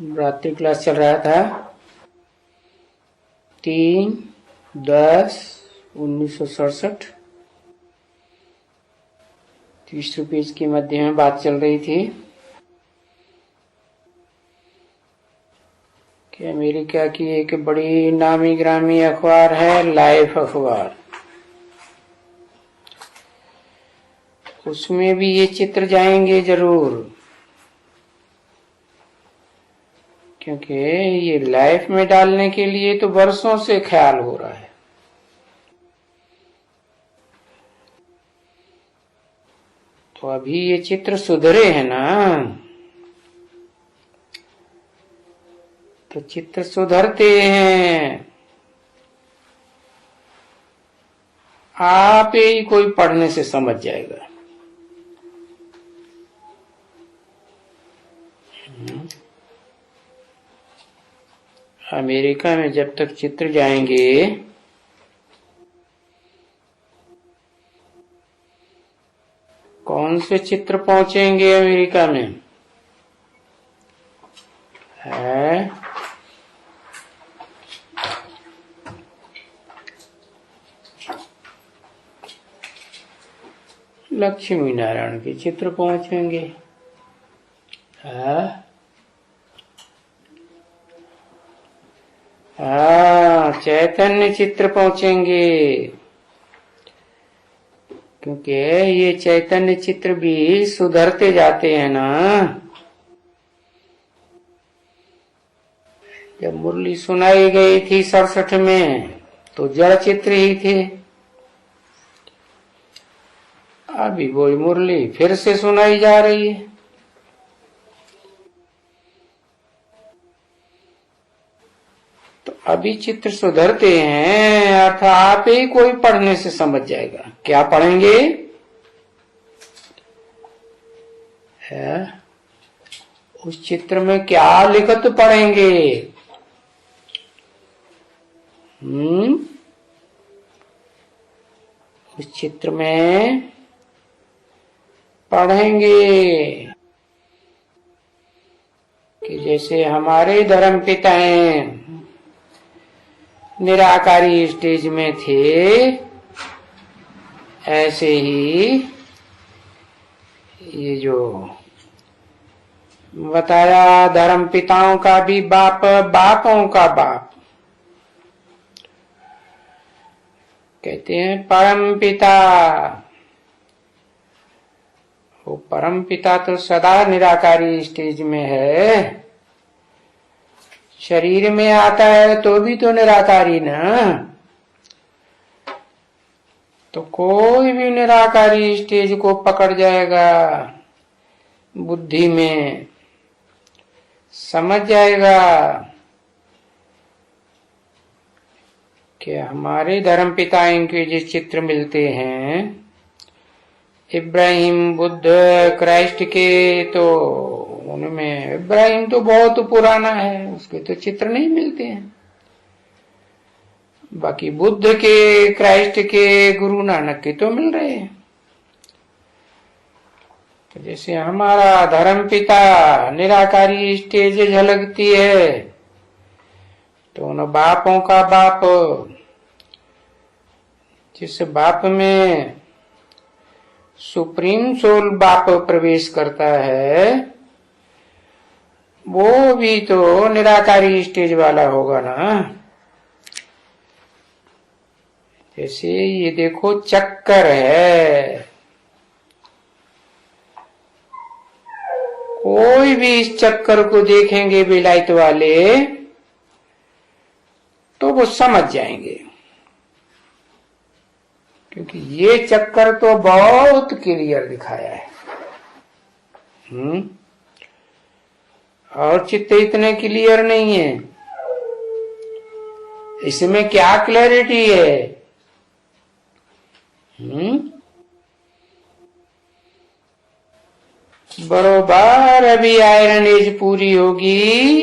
रात्रि क्लास चल रहा था 3/10/1967। 30 पेज के मध्य में बात चल रही थी कि अमेरिका की एक बड़ी नामी ग्रामी अखबार है लाइफ अखबार, उसमें भी ये चित्र जाएंगे जरूर, क्योंकि ये लाइफ में डालने के लिए तो वर्षों से ख्याल हो रहा है। तो अभी ये चित्र सुधरे हैं ना, तो चित्र सुधरते हैं। आप ही कोई पढ़ने से समझ जाएगा। अमेरिका में जब तक चित्र जाएंगे कौन से चित्र पहुंचेंगे अमेरिका में है? लक्ष्मी नारायण के चित्र पहुंचेंगे, चैतन्य चित्र पहुंचेंगे, क्योंकि ये चैतन्य चित्र भी सुधरते जाते हैं ना। जब मुरली सुनाई गई थी 67 में तो जड़ चित्र ही थे। अभी वो मुरली फिर से सुनाई जा रही है। तो अभी चित्र सुधरते हैं, अर्थात आप ही कोई पढ़ने से समझ जाएगा। क्या पढ़ेंगे है? उस चित्र में क्या लिखत पढ़ेंगे? उस चित्र में पढ़ेंगे कि जैसे हमारे धर्म पिता निराकारी स्टेज में थे, ऐसे ही ये जो बताया धर्म पिताओं का भी बाप, बापों का बाप, कहते हैं परम पिता। वो परम पिता तो सदा निराकारी स्टेज में है, शरीर में आता है तो भी तो निराकारी ना। तो कोई भी निराकारी स्टेज को पकड़ जाएगा, बुद्धि में समझ जाएगा कि हमारे धर्म पिता इनके जिस चित्र मिलते हैं इब्राहिम, बुद्ध, क्राइस्ट के, तो उनमें इब्राहिम तो बहुत पुराना है, उसके तो चित्र नहीं मिलते हैं। बाकी बुद्ध के, क्राइस्ट के, गुरु नानक के तो मिल रहे हैं। तो जैसे हमारा धर्म पिता निराकारी स्टेज झलकती है, तो उन बापों का बाप, जिस बाप में सुप्रीम सोल बाप प्रवेश करता है, वो भी तो निराकारी स्टेज वाला होगा ना। जैसे ये देखो चक्कर है, कोई भी इस चक्कर को देखेंगे विलायत वाले तो वो समझ जाएंगे, क्योंकि ये चक्कर तो बहुत क्लियर दिखाया है। और चित्त इतने क्लियर नहीं है, इसमें क्या क्लैरिटी है? बरोबर अभी आयरन एज पूरी होगी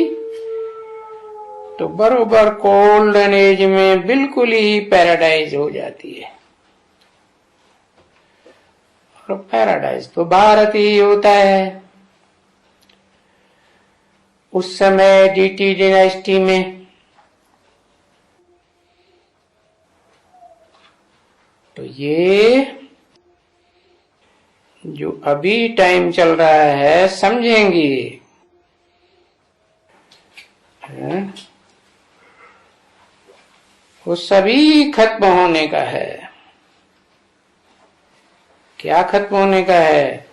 तो बरोबर गोल्डन एज में बिल्कुल ही पैराडाइज हो जाती है। और पैराडाइज तो भारत ही होता है। उस समय डीटी डायनेस्टी में तो ये जो अभी टाइम चल रहा है समझेंगे, वो सभी खत्म होने का है। क्या खत्म होने का है?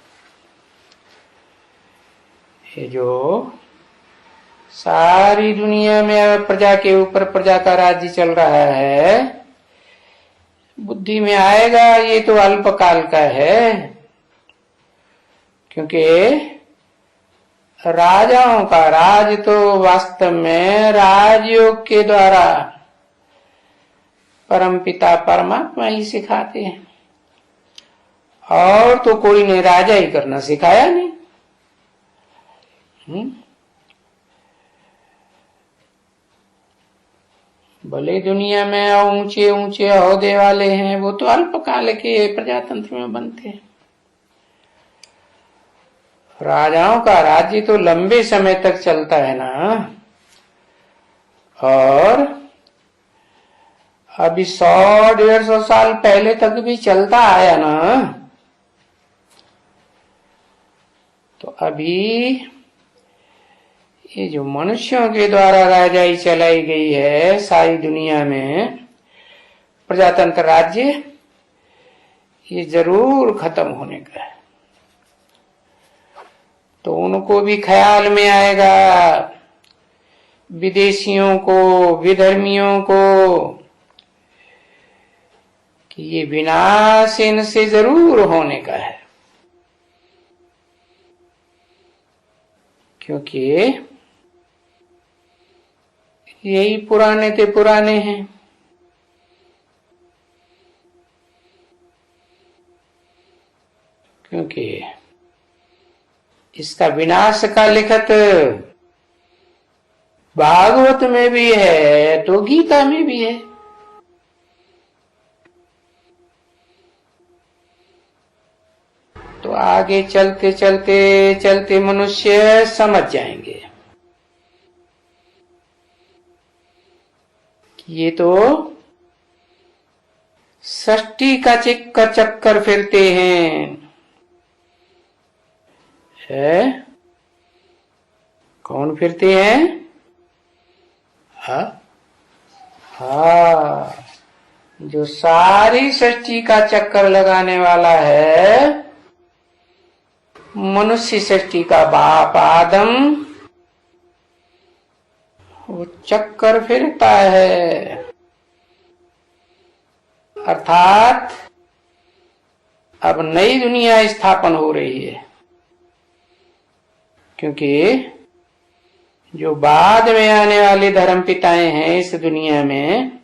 ये जो सारी दुनिया में अब प्रजा के ऊपर प्रजा का राज्य चल रहा है, बुद्धि में आएगा ये तो अल्पकाल का है, क्योंकि राजाओं का राज तो वास्तव में राजयोग के द्वारा परमपिता परमात्मा ही सिखाते हैं, और तो कोई ने राजा ही करना सिखाया नहीं। भले दुनिया में ऊंचे ऊंचे ओहदे वाले हैं, वो तो अल्पकाल के प्रजातंत्र में बनते हैं। राजाओं का राज्य तो लंबे समय तक चलता है ना, और अभी 100-150 साल पहले तक भी चलता आया ना। तो अभी ये जो मनुष्यों के द्वारा राजाई चलाई गई है सारी दुनिया में, प्रजातंत्र राज्य, ये जरूर खत्म होने का है। तो उनको भी ख्याल में आएगा, विदेशियों को, विधर्मियों को, कि ये विनाश इनसे जरूर होने का है, क्योंकि यही पुराने ते पुराने हैं। क्योंकि इसका विनाश का लिखत भागवत में भी है तो गीता में भी है। तो आगे चलते चलते चलते मनुष्य समझ जाएंगे कि ये तो सृष्टि का चक्कर फिरते हैं। कौन फिरते हैं? हाँ, जो सारी सृष्टि का चक्कर लगाने वाला है, मनुष्य सृष्टि का बाप आदम, वो चक्कर फिरता है। अर्थात अब नई दुनिया स्थापन हो रही है, क्योंकि जो बाद में आने वाले धर्म पिताएं हैं इस दुनिया में,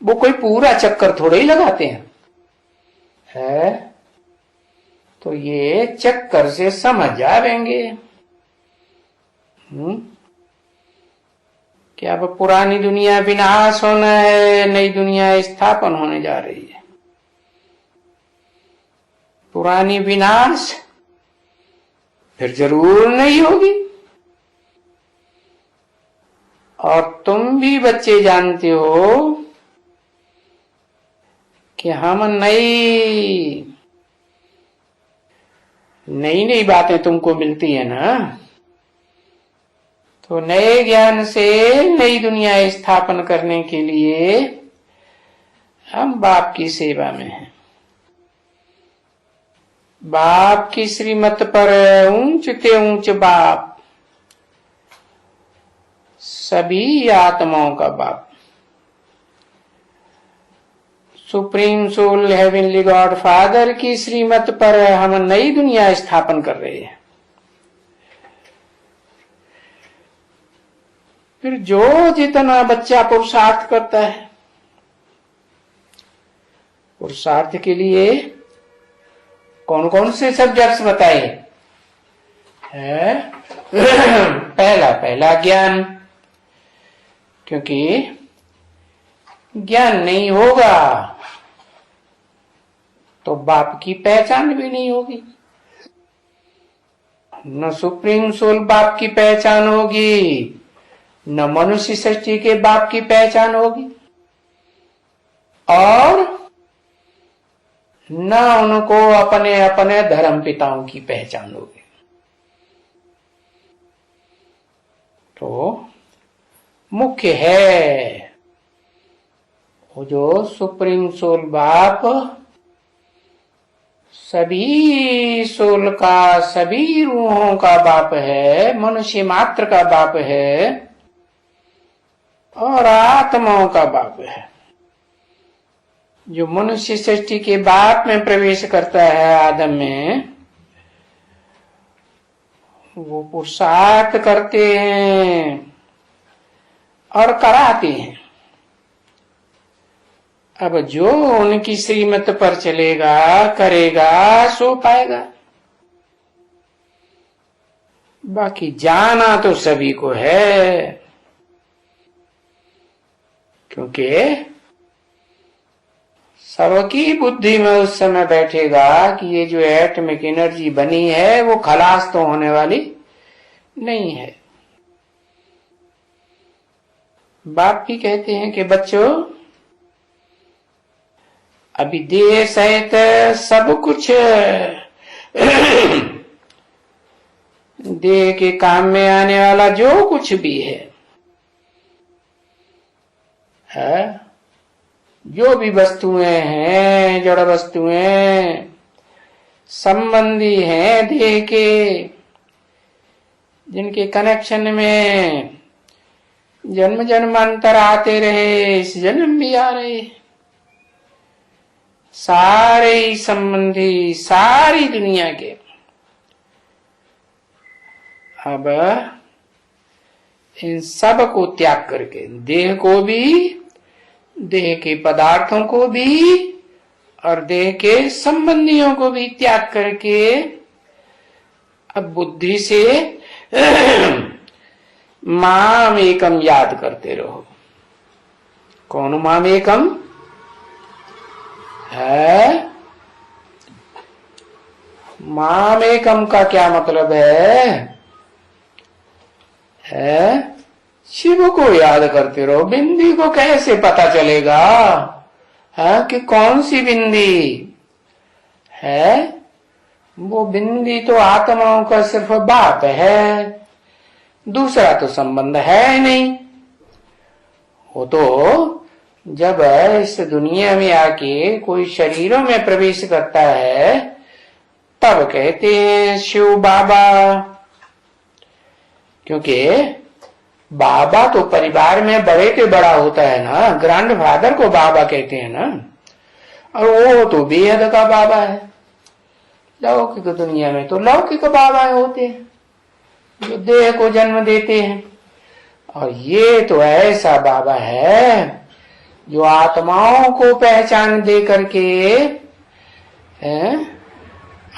वो कोई पूरा चक्कर थोड़े ही लगाते हैं। तो ये चक्कर से समझ जाएंगे कि अब पुरानी दुनिया विनाश होना है, नई दुनिया स्थापन होने जा रही है। पुरानी विनाश फिर जरूर नहीं होगी। और तुम भी बच्चे जानते हो कि हम नई नई बातें तुमको मिलती है ना, तो नए ज्ञान से नई दुनिया स्थापन करने के लिए हम बाप की सेवा में हैं। बाप की श्रीमत पर ऊंच ते ऊंच बाप, सभी आत्माओं का बाप, supreme soul heavenly God Father की श्रीमत पर हम नई दुनिया स्थापन कर रहे हैं। फिर जो जितना बच्चा पुरुषार्थ करता है, पुरुषार्थ के लिए कौन कौन से सब्जेक्ट्स बताए हैं? पहला ज्ञान, क्योंकि ज्ञान नहीं होगा तो बाप की पहचान भी नहीं होगी। न सुप्रीम सोल बाप की पहचान होगी, न मनुष्य सृष्टि के बाप की पहचान होगी, और न उनको अपने अपने धर्म पिताओं की पहचान होगी। तो मुख्य है वो जो सुप्रीम सोल बाप सभी सोल का, सभी रूहों का बाप है, मनुष्य मात्र का बाप है और आत्माओं का बाप है। जो मनुष्य सृष्टि के बाप में प्रवेश करता है आदम में, वो पुरुषार्थ करते हैं और कराते हैं। अब जो उनकी श्रीमत पर चलेगा, करेगा, सो पाएगा। बाकी जाना तो सभी को है, क्योंकि सबकी बुद्धि में उस समय बैठेगा कि ये जो एटॉमिक एनर्जी बनी है वो खलास तो होने वाली नहीं है। बाप भी कहते हैं कि बच्चों, अभी देह सहित सब कुछ देह के काम में आने वाला जो कुछ भी है, जो भी वस्तुएं हैं, जड़ वस्तुएं, संबंधी हैं देह के, जिनके कनेक्शन में जन्म जन्मांतर आते रहे, इस जन्म भी आ रहे, सारे ही संबंधी सारी दुनिया के अब इन सब को त्याग करके, देह को भी, देह के पदार्थों को भी और देह के संबंधियों को भी त्याग करके अब बुद्धि से माम एकम याद करते रहो। कौन माम एकम है? माम एकम का क्या मतलब है? शिव को याद करते रहो। बिंदी को कैसे पता चलेगा है कि कौन सी बिंदी है? वो बिंदी तो आत्माओं का सिर्फ बाप है, दूसरा तो संबंध है नहीं। वो तो जब इस दुनिया में आके कोई शरीरों में प्रवेश करता है तब कहते हैं शिव बाबा, क्योंकि बाबा तो परिवार में बड़े के बड़ा होता है ना, ग्रैंड फादर को बाबा कहते हैं ना, और वो तो बेहद का बाबा है। लौकिक दुनिया में तो लौकिक बाबा होते हैं जो देह को जन्म देते हैं, और ये तो ऐसा बाबा है जो आत्माओं को पहचान दे करके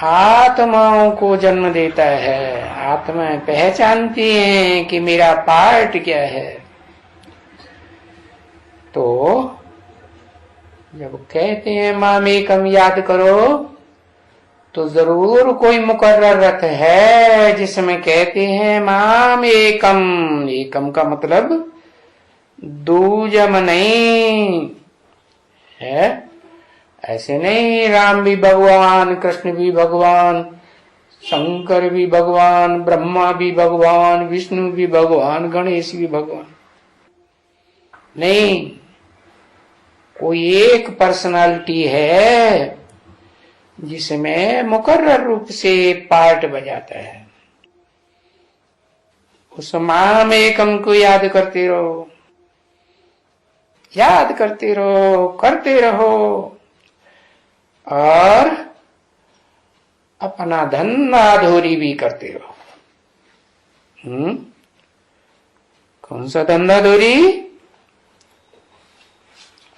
आत्माओं को जन्म देता है। आत्माएं पहचानती हैं कि मेरा पार्ट क्या है। तो जब कहते हैं माम एकम याद करो, तो जरूर कोई मुकर्रर रथ है जिसमें कहते हैं माम एकम। एकम का मतलब दूजम नहीं है। ऐसे नहीं, राम भी भगवान, कृष्ण भी भगवान, शंकर भी भगवान, ब्रह्मा भी भगवान, विष्णु भी भगवान, गणेश भी भगवान नहीं। कोई एक पर्सनालिटी है जिसमें मुकर्रर रूप से पार्ट बजाता है। उस माम एकम को याद करते रहो, याद करते रहो, करते रहो, और अपना धंधा धोरी भी करते रहो। कौन सा धंधा धोरी?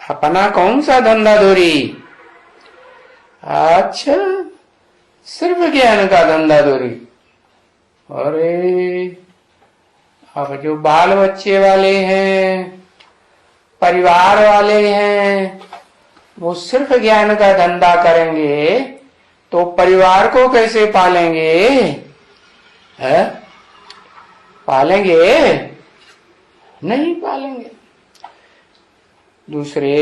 अपना कौन सा धंधा धोरी? अच्छा, सिर्फ ज्ञान का धंधा धोरी। अरे अब जो बाल बच्चे वाले हैं, परिवार वाले हैं, वो सिर्फ ज्ञान का धंधा करेंगे तो परिवार को कैसे पालेंगे? है? पालेंगे? नहीं पालेंगे। दूसरे,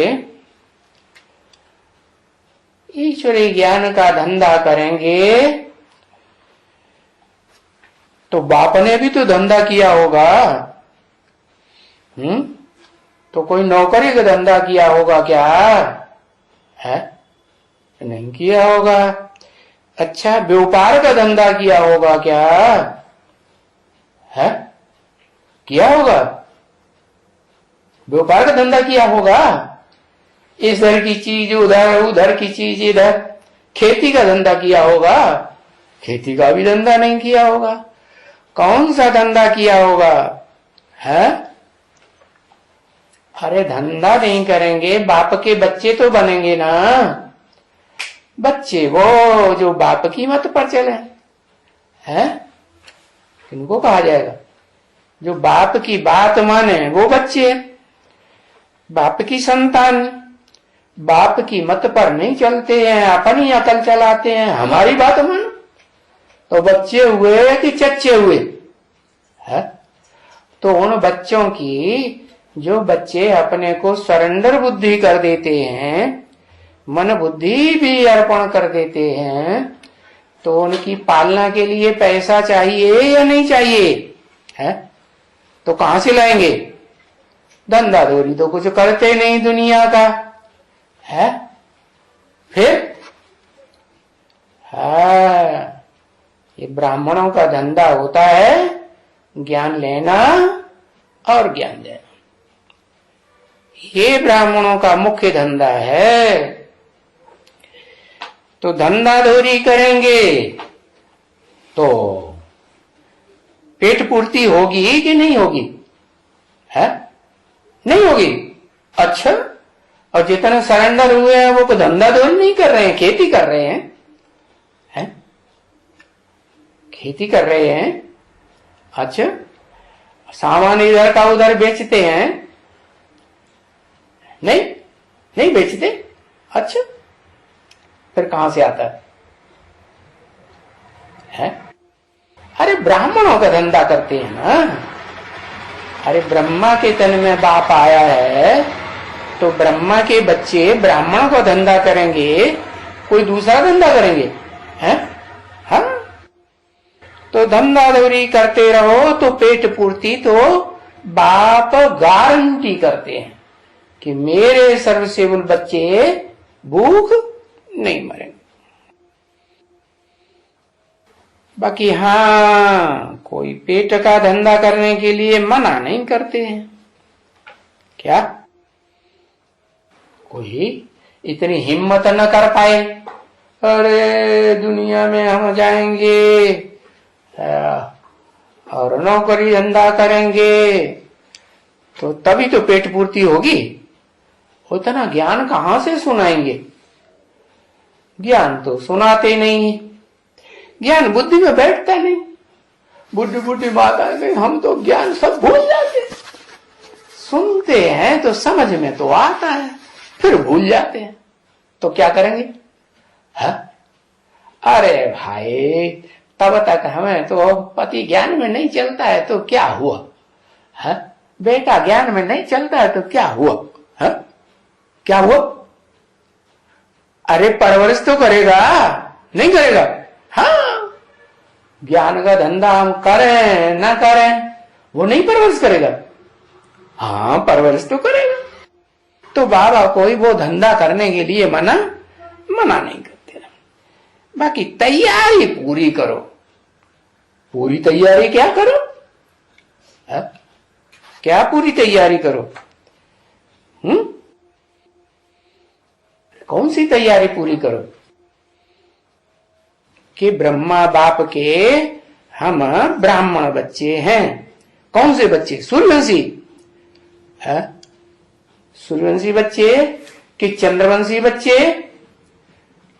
ईश्वरी ज्ञान का धंधा करेंगे तो बाप ने भी तो धंधा किया होगा। तो कोई नौकरी का धंधा किया होगा क्या? है? नहीं किया होगा। अच्छा, व्यापार का धंधा किया होगा क्या? है? किया होगा। व्यापार का धंधा किया होगा। इधर की चीज उधर, उधर की चीज इधर। खेती का धंधा किया होगा। खेती का भी धंधा नहीं किया होगा। कौन सा धंधा किया होगा? है? अरे धंधा नहीं करेंगे, बाप के बच्चे तो बनेंगे ना। बच्चे वो जो बाप की मत पर चले हैं, किनको कहा जाएगा? जो बाप की बात माने वो बच्चे, बाप की संतान। बाप की मत पर नहीं चलते हैं, अपनी अकल चलाते हैं, हमारी बात मानो तो बच्चे हुए कि चच्चे हुए? है? तो उन बच्चों की, जो बच्चे अपने को सरेंडर बुद्धि कर देते हैं, मन बुद्धि भी अर्पण कर देते हैं, तो उनकी पालना के लिए पैसा चाहिए या नहीं चाहिए? है? तो कहां से लाएंगे? धंधा धोरी तो कुछ करते नहीं दुनिया का है। फिर ये ब्राह्मणों का धंधा होता है ज्ञान लेना और ज्ञान देना। ये ब्राह्मणों का मुख्य धंधा है। तो धंधा धोरी करेंगे तो पेट पूर्ति होगी कि नहीं होगी? है? नहीं होगी। अच्छा, और जितने सरेंडर हुए हैं वो धंधा धोरी नहीं कर रहे हैं, खेती कर रहे हैं। है? खेती कर रहे हैं। अच्छा, सामान इधर का उधर बेचते हैं? नहीं, नहीं बेचते। अच्छा, फिर कहां से आता है? अरे ब्राह्मणों का धंधा करते हैं ना। अरे ब्रह्मा के तन में बाप आया है तो ब्रह्मा के बच्चे ब्राह्मण का धंधा करेंगे, कोई दूसरा धंधा करेंगे? हैं? हाँ? तो धंधा धोरी करते रहो तो पेट पूर्ति तो बाप गारंटी करते हैं कि मेरे सर्वसेवल बच्चे भूख नहीं मरेंगे। बाकी हाँ, कोई पेट का धंधा करने के लिए मना नहीं करते हैं क्या? कोई इतनी हिम्मत न कर पाए, अरे दुनिया में हम जाएंगे और नौकरी धंधा करेंगे तो तभी तो पेट पूर्ति होगी। उतना ज्ञान कहां से सुनाएंगे? ज्ञान तो सुनाते नहीं, ज्ञान बुद्धि में बैठता नहीं। बुद्धि बुद्धि बात आ गई, हम तो ज्ञान सब भूल जाते। सुनते हैं तो समझ में तो आता है, फिर भूल जाते हैं। तो क्या करेंगे? है? अरे भाई, तब तक हमें तो पति ज्ञान में नहीं चलता है तो क्या हुआ? है? बेटा ज्ञान में नहीं चलता है तो क्या हुआ? है? क्या हुआ? अरे परवरिश तो करेगा, नहीं करेगा? हाँ, ज्ञान का धंधा हम करें ना करें, वो नहीं परवरिश करेगा? हाँ, परवरिश तो करेगा। तो बाबा कोई वो धंधा करने के लिए मना नहीं करते। बाकी तैयारी पूरी करो। पूरी तैयारी क्या करो? है? क्या पूरी तैयारी करो? कौन सी तैयारी पूरी करो? कि ब्रह्मा बाप के हम ब्राह्मण बच्चे हैं। कौन से बच्चे? सूर्यवंशी है? सूर्यवंशी बच्चे कि चंद्रवंशी बच्चे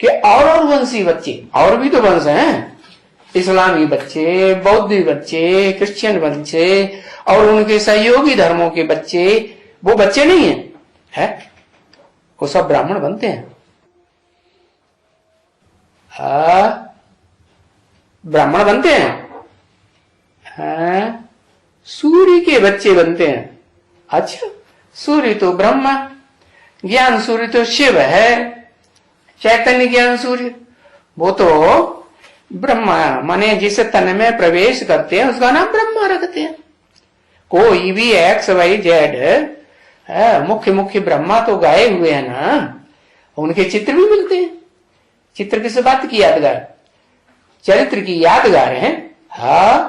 कि और वंशी बच्चे? और भी तो वंश हैं, इस्लामी बच्चे, बौद्धी बच्चे, क्रिश्चियन बच्चे और उनके सहयोगी धर्मों के बच्चे। वो बच्चे नहीं है? वो सब ब्राह्मण बनते हैं। ब्राह्मण बनते हैं। हाँ, सूर्य के बच्चे बनते हैं। अच्छा, सूर्य तो ब्रह्मा, ज्ञान सूर्य तो शिव है, चैतन्य ज्ञान सूर्य, वो तो ब्रह्मा माने जिस तन में प्रवेश करते हैं उसका नाम ब्रह्मा रखते हैं। कोई भी एक्स वाई जेड मुख्य मुख्य ब्रह्मा तो गाए हुए हैं ना, उनके चित्र भी मिलते हैं। चित्र किस बात की यादगार? चरित्र की यादगार है। हाँ,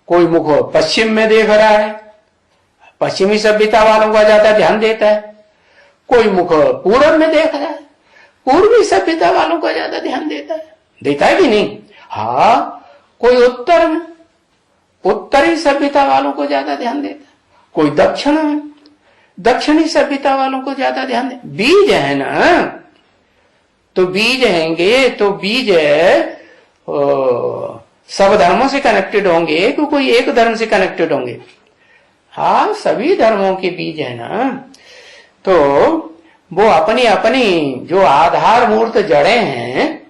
कोई मुख पश्चिम में देख रहा है, पश्चिमी सभ्यता वालों का ज्यादा ध्यान देता है। कोई मुख पूर्व में देख रहा है, पूर्वी सभ्यता वालों का ज्यादा ध्यान देता है कि नहीं? हाँ, कोई उत्तर में, उत्तरी सभ्यता वालों को ज्यादा ध्यान देता है। कोई दक्षिण में, दक्षिणी सभ्यता वालों को ज्यादा ध्यान दे। बीज है ना, तो बीज हैंगे तो बीज सब धर्मों से कनेक्टेड होंगे कि कोई एक धर्म से कनेक्टेड होंगे? हाँ, सभी धर्मों के बीज है ना। तो वो अपनी अपनी जो आधार मूर्त जड़ें हैं,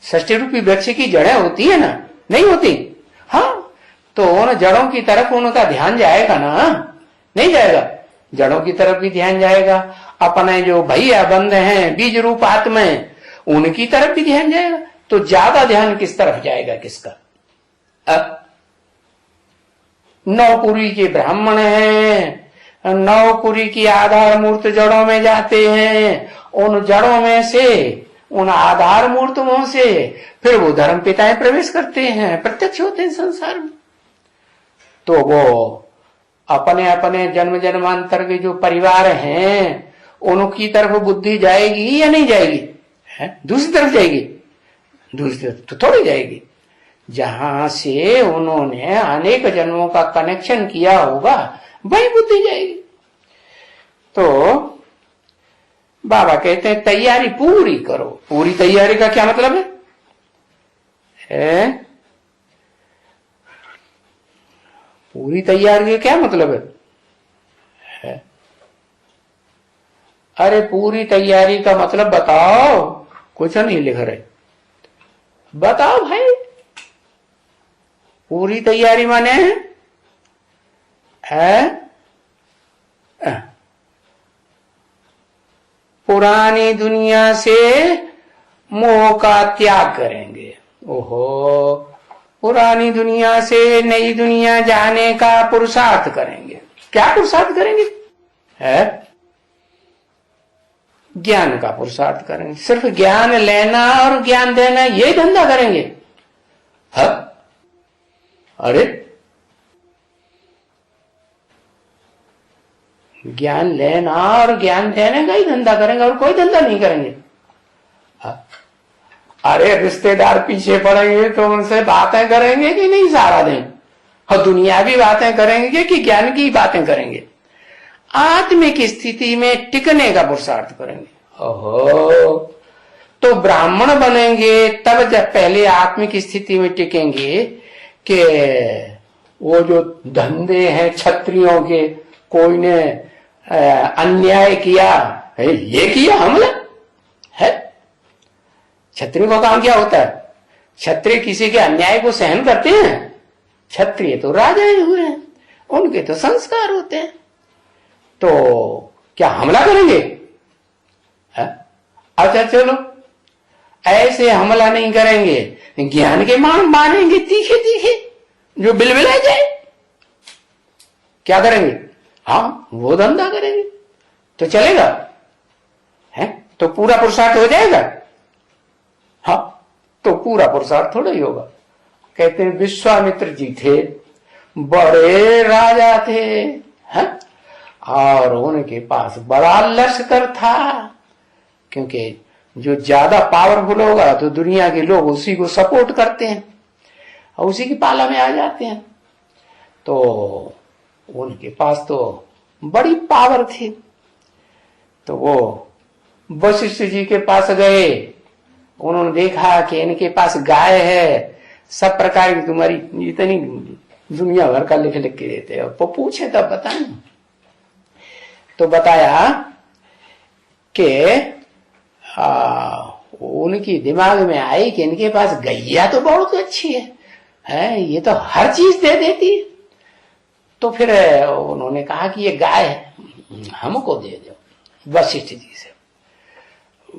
षष्ठी रूपी वृक्ष की जड़ें होती है ना, नहीं होती? हाँ, तो उन जड़ों की तरफ उनका ध्यान जाएगा ना, नहीं जाएगा? जड़ों की तरफ भी ध्यान जाएगा। अपने जो भैया बंद हैं बीज रूप आत्मा, उनकी तरफ भी ध्यान जाएगा। तो ज्यादा ध्यान किस तरफ जाएगा? किसका? नौपुरी के ब्राह्मण हैं, नौपुरी की आधार मूर्त जड़ों में जाते हैं, उन जड़ों में से, उन आधार मूर्तों से फिर वो धर्म पिताएं प्रवेश करते हैं, प्रत्यक्ष होते हैं संसार में। तो वो अपने अपने जन्म जन्मांतर के जो परिवार हैं उनकी तरफ बुद्धि जाएगी या नहीं जाएगी? दूसरी तरफ जाएगी? दूसरी तरफ तो थोड़ी जाएगी। जहां से उन्होंने अनेक जन्मों का कनेक्शन किया होगा वही बुद्धि जाएगी। तो बाबा कहते हैं तैयारी पूरी करो। पूरी तैयारी का क्या मतलब है? पूरी तैयारी का क्या मतलब है? अरे पूरी तैयारी का मतलब बताओ। कुछ नहीं लिख रहे, बताओ भाई। पूरी तैयारी माने है पुरानी दुनिया से मोह का त्याग करेंगे। ओहो, पुरानी दुनिया से नई दुनिया जाने का पुरुषार्थ करेंगे। क्या पुरुषार्थ करेंगे? है ज्ञान का पुरुषार्थ करेंगे। सिर्फ ज्ञान लेना और ज्ञान देना, ये धंधा करेंगे। हाँ? अरे ज्ञान लेना और ज्ञान देने का ही धंधा करेंगे और कोई धंधा नहीं करेंगे। हाँ? अरे रिश्तेदार पीछे पड़ेंगे तो उनसे बातें करेंगे कि नहीं सारा दिन? और दुनियावी बातें करेंगे कि ज्ञान की बातें करेंगे? आत्मिक स्थिति में टिकने का पुरुषार्थ करेंगे। ओहो, तो ब्राह्मण बनेंगे तब जब पहले आत्मिक स्थिति में टिकेंगे कि वो जो धंधे हैं क्षत्रियों के, कोई ने अन्याय किया है, ये किया हमला है। क्षत्रिय का काम क्या होता है? क्षत्रिय किसी के अन्याय को सहन करते हैं? क्षत्रिय तो राजा हुए हैं, उनके तो संस्कार होते हैं। तो क्या हमला करेंगे? अच्छा चलो, ऐसे हमला नहीं करेंगे, ज्ञान के मान मानेंगे तीखे तीखे जो बिलबिला जाए। क्या करेंगे? हाँ, वो धंधा करेंगे। तो चलेगा है? तो पूरा पुरुषार्थ हो जाएगा? हाँ, तो पूरा पुरुषार्थ थोड़ा ही होगा। कहते हैं विश्वामित्र जी थे, बड़े राजा थे, है? और उनके पास बड़ा लश्कर था, क्योंकि जो ज्यादा पावरफुल होगा तो दुनिया के लोग उसी को सपोर्ट करते हैं और उसी की पाला में आ जाते हैं। तो उनके पास तो बड़ी पावर थी। तो वो वशिष्ठ जी के पास गए, उन्होंने देखा कि इनके पास गाय है, सब प्रकार की, तुम्हारी इतनी दुनिया भर का लिख लिख के देते हैं। वो पूछे तब बताएं। तो बताया कि उनकी दिमाग में आई कि इनके पास गैया तो बहुत अच्छी है, है, ये तो हर चीज दे देती है। तो फिर उन्होंने कहा कि ये गाय हमको दे दो वशिष्ठ जी से।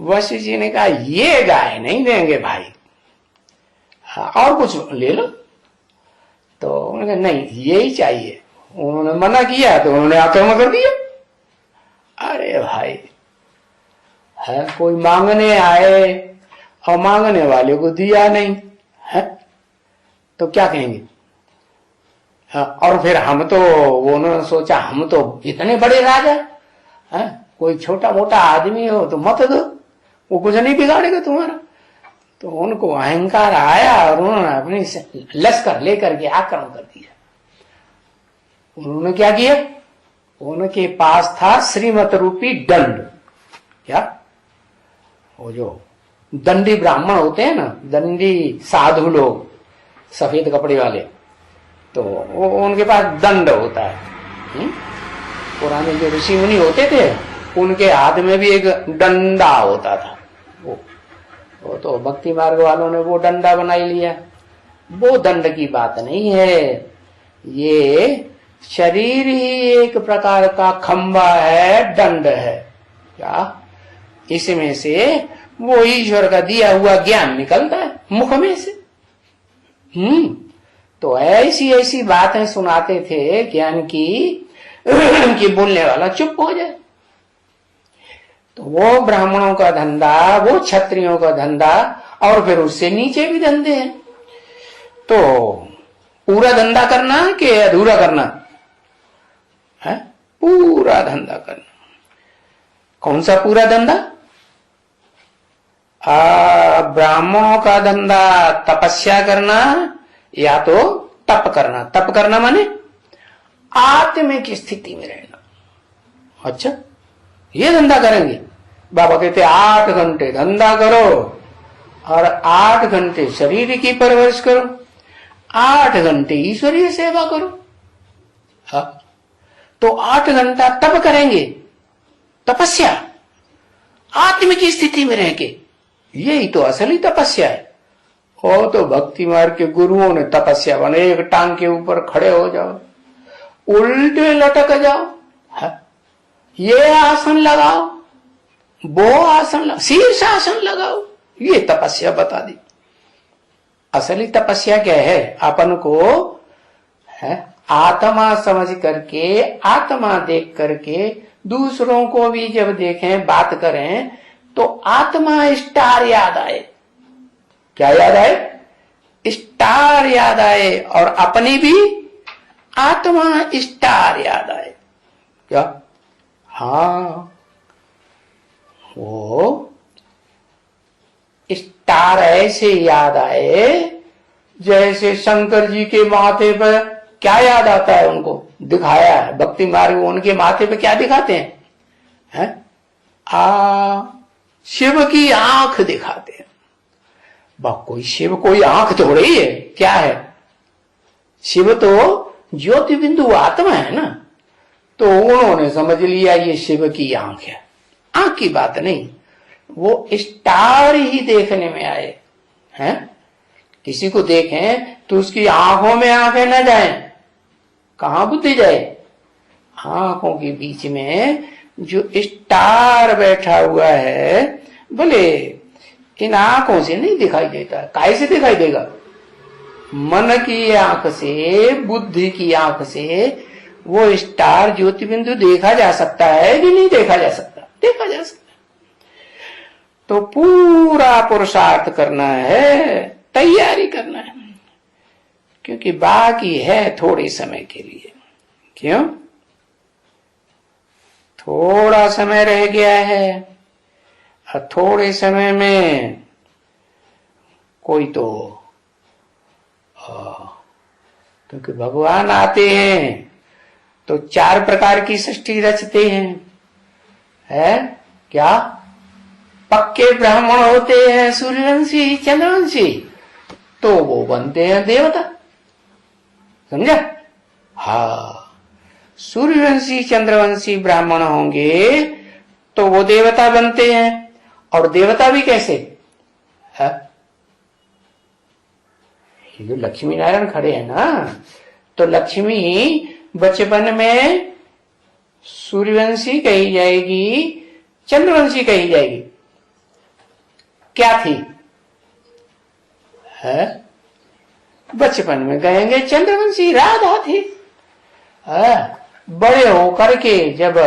वशिष्ठ जी ने कहा ये गाय नहीं देंगे भाई, और कुछ ले लो। तो उन्होंने नहीं यही चाहिए। उन्होंने मना किया तो उन्होंने आक्रमण कर दिया। अरे भाई, है कोई मांगने आए और मांगने वाले को दिया नहीं है तो क्या कहेंगे। और फिर हम तो, उन्होंने सोचा हम तो इतने बड़े राजा है, कोई छोटा मोटा आदमी हो तो मत दो, वो कुछ नहीं बिगाड़ेगा तुम्हारा। तो उनको अहंकार आया और उन्होंने अपनी लश्कर लेकर के आक्रमण कर दिया। उन्होंने क्या किया, उनके पास था श्रीमत रूपी दंड। क्या, वो जो दंडी ब्राह्मण होते हैं ना, दंडी साधु लोग सफेद कपड़े वाले, तो वो उनके पास दंड होता है। पुराने जो ऋषि मुनि होते थे उनके हाथ में भी एक डंडा होता था। वो तो भक्ति मार्ग वालों ने वो डंडा बना ही लिया। वो दंड की बात नहीं है, ये शरीर ही एक प्रकार का खंबा है, दंड है। क्या, इसमें से वो ईश्वर का दिया हुआ ज्ञान निकलता है मुख में से। तो ऐसी ऐसी बातें सुनाते थे ज्ञान की कि बोलने वाला चुप हो जाए। तो वो ब्राह्मणों का धंधा, वो क्षत्रियों का धंधा, और फिर उससे नीचे भी धंधे हैं। तो पूरा धंधा करना कि अधूरा करना है? पूरा धंधा करना। कौन सा पूरा धंधा? ब्राह्मणों का धंधा तपस्या करना या तो तप करना। तप करना माने आत्मिक स्थिति में रहना। अच्छा, ये धंधा करेंगे। बाबा कहते 8 घंटे धंधा करो और 8 घंटे शरीर की परवरिश करो, 8 घंटे ईश्वरीय सेवा करो। हाँ, तो 8 घंटा तप करेंगे, तपस्या आत्मिक स्थिति में रह के, यही तो असली तपस्या है। और तो भक्ति मार्ग के गुरुओं ने तपस्या बने, एक टांग के ऊपर खड़े हो जाओ, उल्टे लटक जाओ, है? ये आसन लगाओ, वो आसन लगाओ, शीर्ष आसन लगाओ, ये तपस्या बता दी। असली तपस्या क्या है? अपन को है आत्मा समझ करके, आत्मा देख करके दूसरों को भी जब देखें, बात करें तो आत्मा स्टार याद आए। क्या याद आए? स्टार याद आए, और अपनी भी आत्मा स्टार याद आए। क्या? हाँ, वो स्टार ऐसे याद आए जैसे शंकर जी के माथे पर क्या याद आता है, उनको दिखाया है भक्ति मार्ग। उनके माथे पे क्या दिखाते हैं? शिव की आंख दिखाते हैं। कोई शिव कोई आंख थोड़ी है, क्या है? शिव तो ज्योति बिंदु आत्मा है ना। तो उन्होंने समझ लिया ये शिव की आंख है। आंख की बात नहीं, वो स्टार ही देखने में आए हैं। किसी को देखें तो उसकी आंखों में आंखें न जाएं, कहां बुद्धि जाए? आंखों के बीच में जो स्टार बैठा हुआ है, बोले इन आंखों से नहीं दिखाई देता। काहे से दिखाई देगा? मन की आंख से, बुद्धि की आंख से वो स्टार ज्योति बिंदु देखा जा सकता है कि नहीं देखा जा सकता? देखा जा सकता है। तो पूरा पुरुषार्थ करना है, तैयारी करना है, क्योंकि बाकी है थोड़े समय के लिए। क्यों? थोड़ा समय रह गया है, और थोड़े समय में कोई तो क्योंकि भगवान आते हैं तो 4 प्रकार की सृष्टि रचते हैं। है क्या? पक्के ब्राह्मण होते हैं, सूर्यवंशी चंद्रवंशी, तो वो बनते हैं देवता। समझा? हाँ, सूर्यवंशी चंद्रवंशी ब्राह्मण होंगे तो वो देवता बनते हैं। और देवता भी कैसे है? ये जो लक्ष्मी नारायण खड़े हैं ना, तो लक्ष्मी बचपन में सूर्यवंशी कही जाएगी, चंद्रवंशी कही जाएगी? क्या थी? है बचपन में कहेंगे चंद्रवंशी राधा थी। बड़े होकर के जब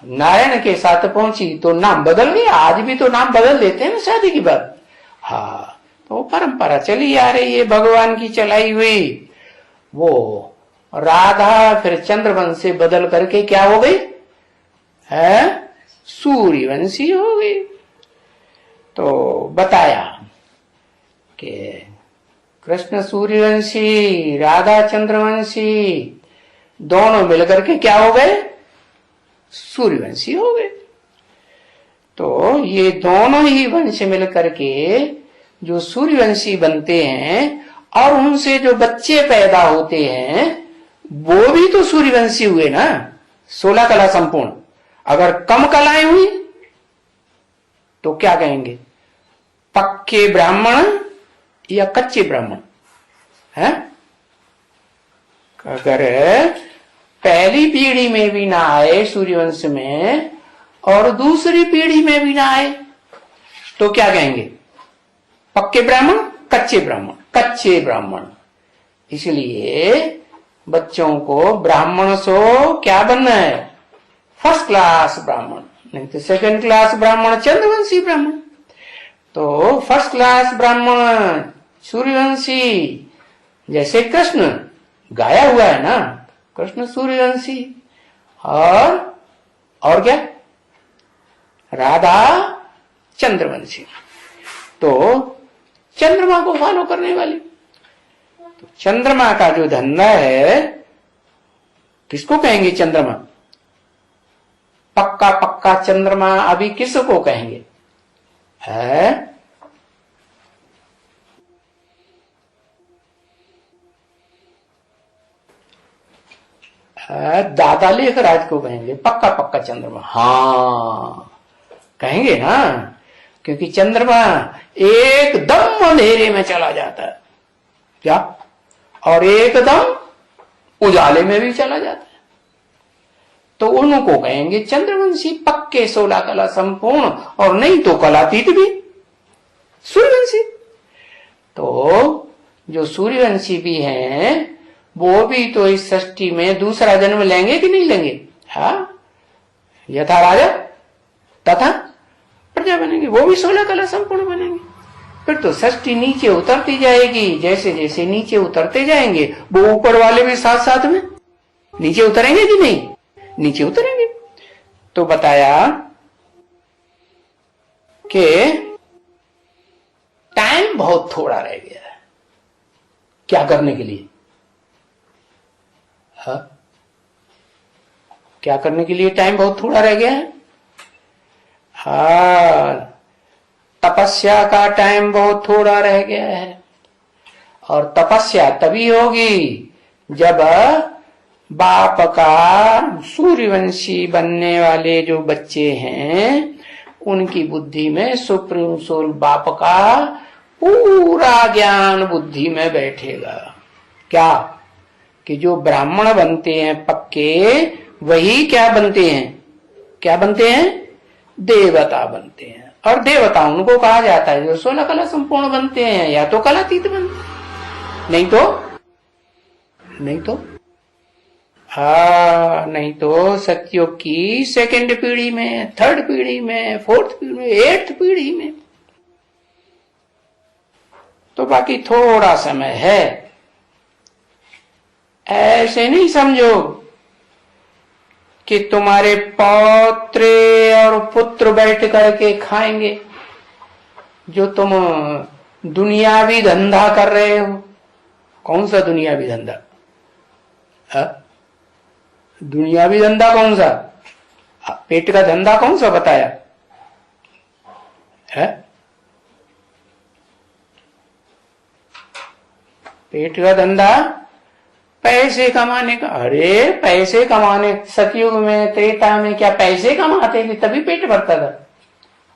नारायण के साथ पहुंची तो नाम बदल गया। आज भी तो नाम बदल देते हैं ना शादी की बात। हाँ, तो परंपरा चली आ रही है भगवान की चलाई हुई। वो राधा फिर चंद्रवंश से बदल करके क्या हो गई? है सूर्यवंशी हो गई। तो बताया कि कृष्ण सूर्यवंशी, राधा चंद्रवंशी, दोनों मिलकर के क्या हो गए? सूर्यवंशी हो गए। तो ये दोनों ही वंश मिलकर के जो सूर्यवंशी बनते हैं और उनसे जो बच्चे पैदा होते हैं वो भी तो सूर्यवंशी हुए ना। 16 कला संपूर्ण। अगर कम कलाएं हुई तो क्या कहेंगे? पक्के ब्राह्मण या कच्चे ब्राह्मण है? अगर पहली पीढ़ी में भी ना आए सूर्यवंश में और दूसरी पीढ़ी में भी ना आए तो क्या कहेंगे? पक्के ब्राह्मण, कच्चे ब्राह्मण? कच्चे ब्राह्मण। इसलिए बच्चों को ब्राह्मण सो क्या बनना है? फर्स्ट क्लास ब्राह्मण, नहीं तो सेकंड क्लास ब्राह्मण चंद्रवंशी ब्राह्मण। तो फर्स्ट क्लास ब्राह्मण सूर्यवंशी, जैसे कृष्ण गाया हुआ है ना, कृष्ण सूर्यवंशी। और क्या? राधा चंद्रवंशी। तो चंद्रमा को फॉलो करने वाली। तो चंद्रमा का जो धंधा है किसको कहेंगे? चंद्रमा। पक्का पक्का चंद्रमा अभी किसको कहेंगे? है दादा लेखराज को कहेंगे पक्का पक्का चंद्रमा। हाँ कहेंगे ना, क्योंकि चंद्रमा एकदम अंधेरे में चला जाता है क्या, और एकदम उजाले में भी चला जाता है। तो उनको कहेंगे चंद्रवंशी, पक्के 16 कला संपूर्ण, और नहीं तो कलातीत भी सूर्यवंशी। तो जो सूर्यवंशी भी हैं वो भी तो इस सृष्टि में दूसरा जन्म लेंगे कि नहीं लेंगे? हाँ, यथा राजा तथा प्रजा बनेंगे, वो भी 16 कला संपूर्ण बनेंगे। फिर तो सृष्टि नीचे उतरती जाएगी। जैसे जैसे नीचे उतरते जाएंगे वो ऊपर वाले भी साथ साथ में नीचे उतरेंगे कि नहीं? नीचे उतरेंगे। तो बताया कि टाइम बहुत थोड़ा रह गया है क्या करने के लिए? हाँ, क्या करने के लिए टाइम बहुत थोड़ा रह गया है? हाँ, तपस्या का टाइम बहुत थोड़ा रह गया है। और तपस्या तभी होगी जब बाप का सूर्यवंशी बनने वाले जो बच्चे हैं उनकी बुद्धि में सुप्रीम सोल बाप का पूरा ज्ञान बुद्धि में बैठेगा। क्या कि जो ब्राह्मण बनते हैं पक्के, वही क्या बनते हैं? क्या बनते हैं? देवता बनते हैं। और देवता उनको कहा जाता है जो 16 कला संपूर्ण बनते हैं, या तो कलातीत बनते हैं, नहीं तो हाँ, नहीं तो सत्युग की सेकंड पीढ़ी में, थर्ड पीढ़ी में, फोर्थ पीढ़ी में, 8th पीढ़ी में। तो बाकी थोड़ा समय है। ऐसे नहीं समझो कि तुम्हारे पौत्र और पुत्र बैठ करके खाएंगे। जो तुम दुनियावी धंधा कर रहे हो, कौन सा दुनियावी धंधा? दुनियावी धंधा कौन सा? पेट का धंधा कौन सा बताया है? पेट का धंधा पैसे कमाने का। अरे पैसे कमाने, सतयुग में त्रेता में क्या पैसे कमाते थे तभी पेट भरता था?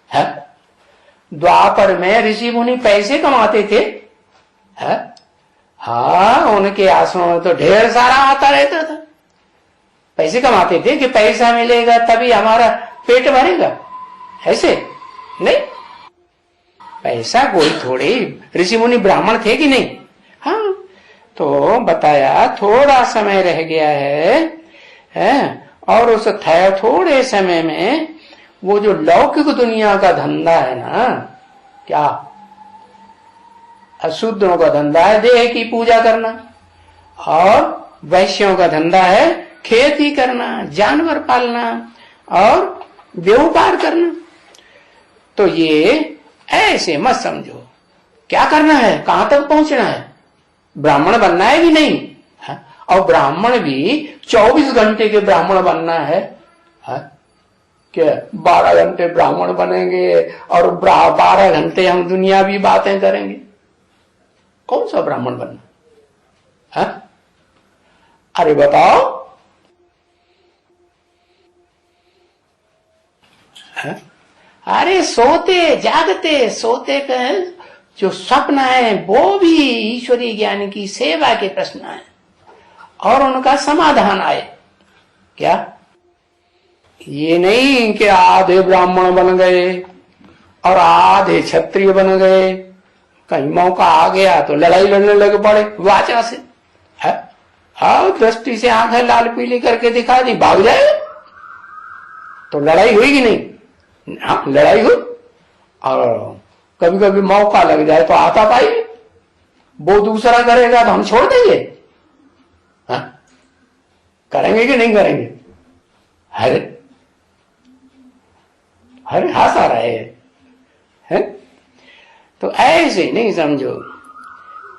है? द्वापर में ऋषि मुनि पैसे कमाते थे। है? हाँ, उनके आंसुओं में तो ढेर सारा आता रहता था। पैसे कमाते थे कि पैसा मिलेगा तभी हमारा पेट भरेगा, ऐसे नहीं। पैसा कोई थोड़े, ऋषि मुनि ब्राह्मण थे कि नहीं। हाँ, तो बताया थोड़ा समय रह गया है और उस थोड़े समय में वो जो लौकिक दुनिया का धंधा है ना, क्या अशुद्धों का धंधा है देह की पूजा करना, और वैश्यों का धंधा है खेती करना, जानवर पालना और व्यापार करना। तो ये ऐसे मत समझो। क्या करना है, कहां तक पहुंचना है, ब्राह्मण बनना है कि नहीं है? और ब्राह्मण भी 24 घंटे के ब्राह्मण बनना है क्या? 12 घंटे ब्राह्मण बनेंगे और 12 घंटे हम दुनियावी बातें करेंगे। कौन सा ब्राह्मण बनना है? अरे बताओ। है? अरे सोते जागते का जो स्वप्न है वो भी ईश्वरीय ज्ञान की सेवा के प्रश्न है और उनका समाधान आए। क्या ये नहीं कि आधे ब्राह्मण बन गए और आधे क्षत्रिय बन गए, कहीं मौका आ गया तो लड़ाई लड़ने लगे पड़े वाचा से। हाँ, दृष्टि से आंखें लाल पीली करके दिखा दी, भाग जाए तो लड़ाई हुई कि नहीं? हाँ, लड़ाई हुई। और कभी कभी मौका लग जाए तो आता पाई वो दूसरा करेगा तो हम छोड़ देंगे? हाँ, करेंगे कि नहीं करेंगे? अरे हंस आ रहे हैं। तो ऐसे नहीं समझो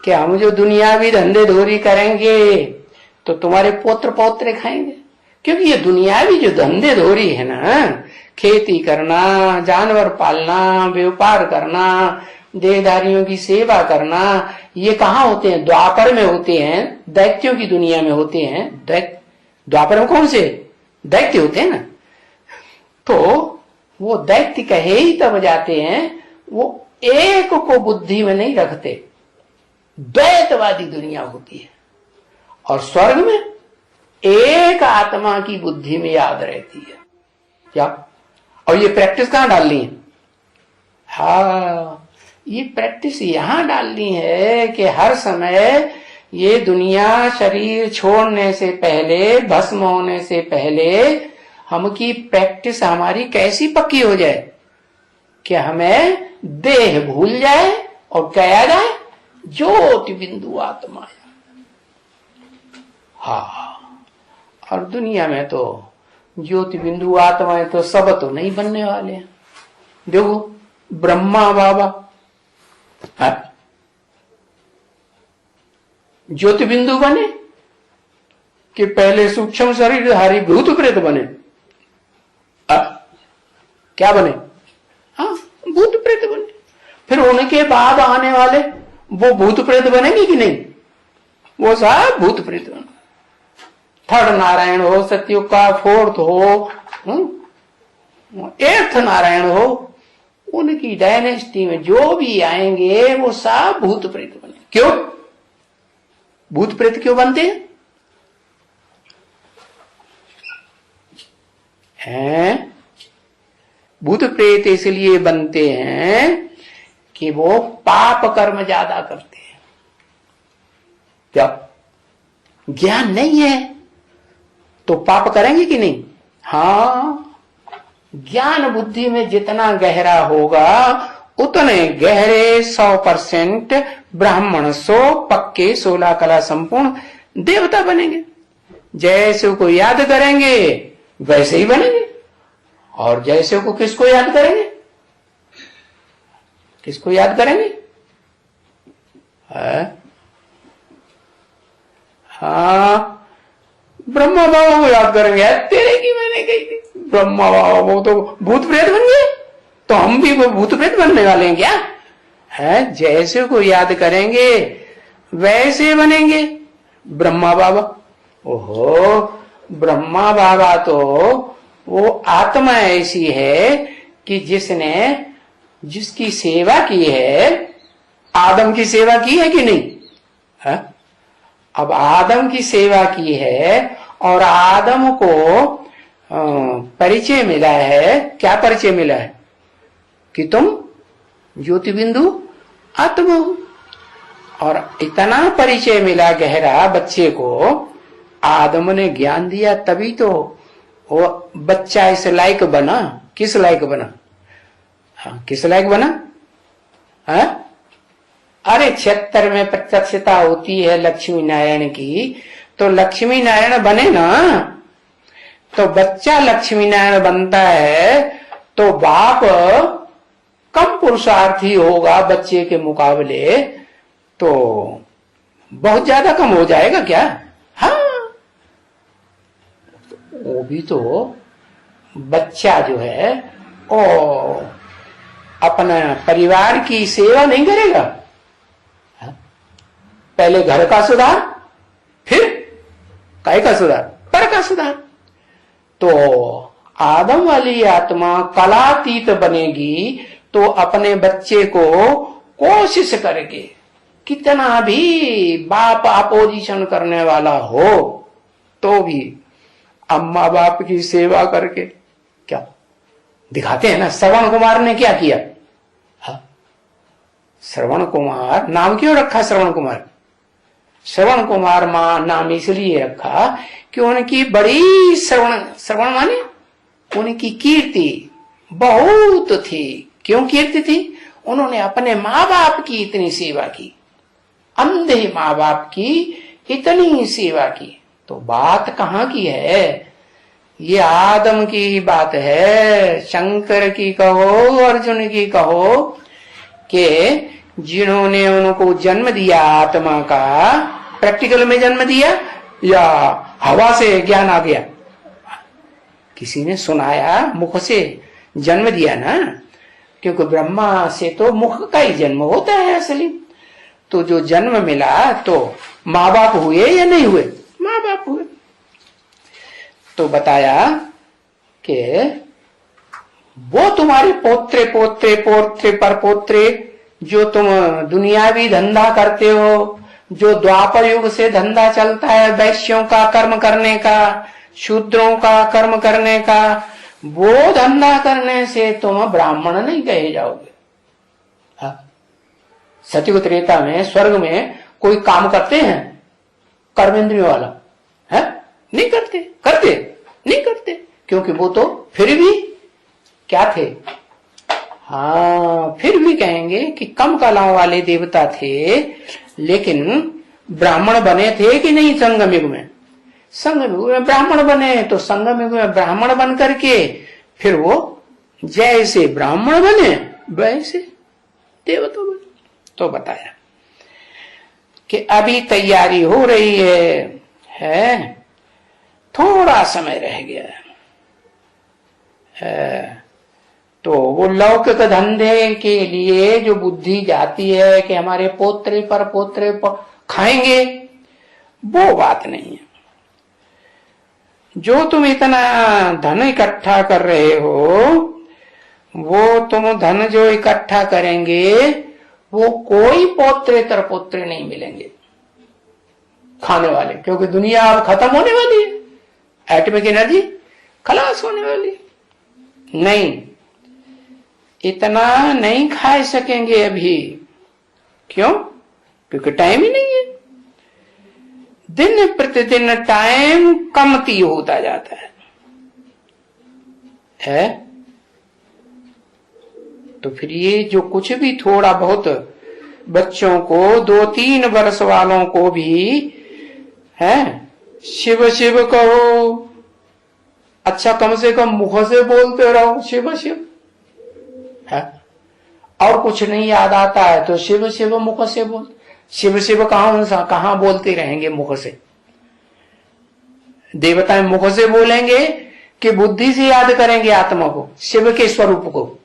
कि हम जो दुनियावी धंधे धोरी करेंगे तो तुम्हारे पोत्र पौत्रे खाएंगे। क्योंकि ये दुनियावी जो धंधे धोरी है ना, खेती करना, जानवर पालना, व्यापार करना, देहधारियों की सेवा करना, ये कहाँ होते हैं? द्वापर में होते हैं, दैत्यों की दुनिया में होते हैं। द्वापर में कौन से दैत्य होते हैं ना, तो वो दैत्य कहे ही तब जाते हैं, वो एक को बुद्धि में नहीं रखते, द्वैतवादी दुनिया होती है। और स्वर्ग में एक आत्मा की बुद्धि में याद रहती है। क्या? और ये प्रैक्टिस कहां डालनी है? हाँ, ये प्रैक्टिस यहां डालनी है कि हर समय ये दुनिया शरीर छोड़ने से पहले, भस्म होने से पहले हम की प्रैक्टिस हमारी कैसी पक्की हो जाए कि हमें देह भूल जाए और कहा जाए ज्योति बिंदु आत्मा। हाँ, और दुनिया में तो ज्योति बिंदु आत्माएं तो सब तो नहीं बनने वाले हैं। देखो ब्रह्मा बाबा ज्योति बिंदु बने कि पहले सूक्ष्म शरीरधारी भूत प्रेत बने? क्या बने? हाँ, भूत प्रेत बने। फिर उनके बाद आने वाले वो भूत प्रेत बनेंगे कि नहीं? वो सब भूत प्रेत बने। थर्ड नारायण हो, सतयुग का फोर्थ हो, एर्थ नारायण हो, उनकी डायनेस्टी में जो भी आएंगे वो सब भूत प्रेत बने। क्यों भूत प्रेत क्यों बनते हैं? भूत प्रेत इसलिए बनते हैं कि वो पाप कर्म ज्यादा करते हैं। क्या ज्ञान नहीं है तो पाप करेंगे कि नहीं? हाँ, ज्ञान बुद्धि में जितना गहरा होगा उतने गहरे 100% ब्राह्मण 100 पक्के 16 कला संपूर्ण देवता बनेंगे। जैसे को याद करेंगे वैसे ही बनेंगे। और जैसे को किसको याद करेंगे? किसको याद करेंगे? हाँ, ब्रह्मा बाबा को याद करेंगे। तेरे की मैंने कही थी, ब्रह्मा बाबा वो तो भूत प्रेत बन गए, तो हम भी वो भूत प्रेत बनने वाले हैं क्या? है, जैसे को याद करेंगे वैसे बनेंगे ब्रह्मा बाबा। ओहो, ब्रह्मा बाबा तो वो आत्मा ऐसी है कि जिसने जिसकी सेवा की है, आदम की सेवा की है कि नहीं? है? अब आदम की सेवा की है और आदम को परिचय मिला है। क्या परिचय मिला है? कि तुम ज्योति बिंदु आत्मा हो। और इतना परिचय मिला गहरा बच्चे को, आदम ने ज्ञान दिया, तभी तो वो बच्चा इस लायक बना। किस लायक बना? हाँ, किस लायक बना? हाँ? अरे 76 में प्रत्यक्षता होती है लक्ष्मी नारायण की, तो लक्ष्मी नारायण बने ना। तो बच्चा लक्ष्मी नारायण बनता है तो बाप कम पुरुषार्थी होगा बच्चे के मुकाबले, तो बहुत ज्यादा कम हो जाएगा क्या? हाँ, वो भी तो बच्चा जो है वो अपना परिवार की सेवा नहीं करेगा। हाँ? पहले घर का सुधार, फिर काय का सुधार? पर का सुधार। तो आदम वाली आत्मा कलातीत बनेगी तो अपने बच्चे को कोशिश करेगी, कितना भी बाप अपोजिशन करने वाला हो तो भी अम्मा बाप की सेवा करके क्या दिखाते हैं ना। श्रवण कुमार ने क्या किया? हाँ? श्रवण कुमार नाम क्यों रखा? श्रवण कुमार, श्रवण कुमार मां नाम इसलिए रखा कि उनकी बड़ी श्रवण माने उनकी कीर्ति बहुत थी। क्यों कीर्ति थी? उन्होंने अपने माँ बाप की इतनी सेवा की, अंधे माँ बाप की इतनी सेवा की। तो बात कहाँ की है? ये आदम की बात है। शंकर की कहो, अर्जुन की कहो, कि जिन्होंने उनको जन्म दिया आत्मा का, प्रैक्टिकल में जन्म दिया या हवा से ज्ञान आ गया? किसी ने सुनाया, मुख से जन्म दिया ना, क्योंकि ब्रह्मा से तो मुख का ही जन्म होता है असली। तो जो जन्म मिला तो माँ बाप हुए या नहीं हुए? माँ बाप हुए। तो बताया कि वो तुम्हारे पोत्रे पोत्रे पोत्रे पर पोत्रे जो तुम दुनियावी धंधा करते हो, जो द्वापर युग से धंधा चलता है वैश्यों का कर्म करने का, शूद्रों का कर्म करने का, वो धंधा करने से तुम ब्राह्मण नहीं कहे जाओगे। हाँ? सतयुग त्रेता में स्वर्ग में कोई काम करते हैं कर्मेंद्रियों वाला? है? नहीं करते। करते नहीं करते, क्योंकि वो तो फिर भी क्या थे? हाँ, फिर भी कहेंगे कि कम कलाओं वाले देवता थे, लेकिन ब्राह्मण बने थे कि नहीं? संगम युग में, संगम युग में ब्राह्मण बने। तो संगम युग में ब्राह्मण बन करके फिर वो जैसे ब्राह्मण बने वैसे देवता बने। तो बताया कि अभी तैयारी हो रही है, थोड़ा समय रह गया है। तो वो लौकिक धंधे के लिए जो बुद्धि जाती है कि हमारे पोत्रे पर खाएंगे, वो बात नहीं है। जो तुम इतना धन इकट्ठा कर रहे हो, वो तुम धन जो इकट्ठा करेंगे वो कोई पोत्रे तर पोत्रे नहीं मिलेंगे खाने वाले, क्योंकि दुनिया अब खत्म होने वाली है, एटॉमिक एनर्जी खलास होने वाली। नहीं, इतना नहीं खा सकेंगे अभी। क्यों? क्योंकि टाइम ही नहीं है। दिन प्रतिदिन टाइम कमती होता जाता है? तो फिर ये जो कुछ भी थोड़ा बहुत बच्चों को, 2-3 वर्ष वालों को भी है शिव शिव कहो, अच्छा कम से कम मुख से बोलते रहो शिव शिव है। और कुछ नहीं याद आता है तो शिव शिव मुख से बोल। शिव शिव कहां बोलते रहेंगे मुख से? देवताएं मुख से बोलेंगे कि बुद्धि से याद करेंगे आत्मा को, शिव के स्वरूप को?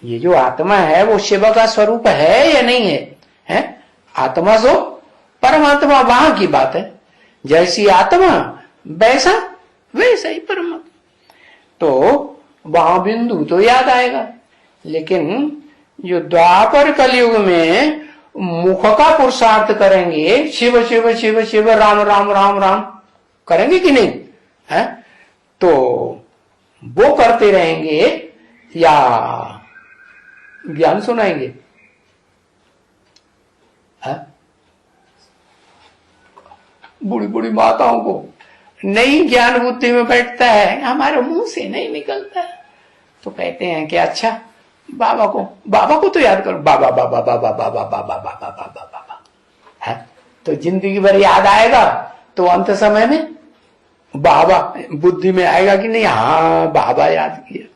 ये जो आत्मा है वो शिव का स्वरूप है या नहीं है? आत्मा सो परमात्मा, वहां की बात है। जैसी आत्मा वैसा वैसा ही परमात्मा। तो वहां बिंदु तो याद आएगा, लेकिन जो द्वापर कलयुग में मुख का पुरुषार्थ करेंगे, शिव शिव शिव शिव राम राम राम राम करेंगे कि नहीं है, तो वो करते रहेंगे या ज्ञान सुनाएंगे? बूढ़ी बूढ़ी माताओं को नहीं ज्ञान बुद्धि में बैठता है, हमारे मुंह से नहीं निकलता है, तो कहते हैं कि अच्छा बाबा को तो याद करो, बाबा बाबा बाबा बाबा बाबा बाबा बाबा बाबा है, तो जिंदगी भर याद आएगा, तो अंत समय में बाबा बुद्धि में आएगा कि नहीं, हाँ बाबा याद किया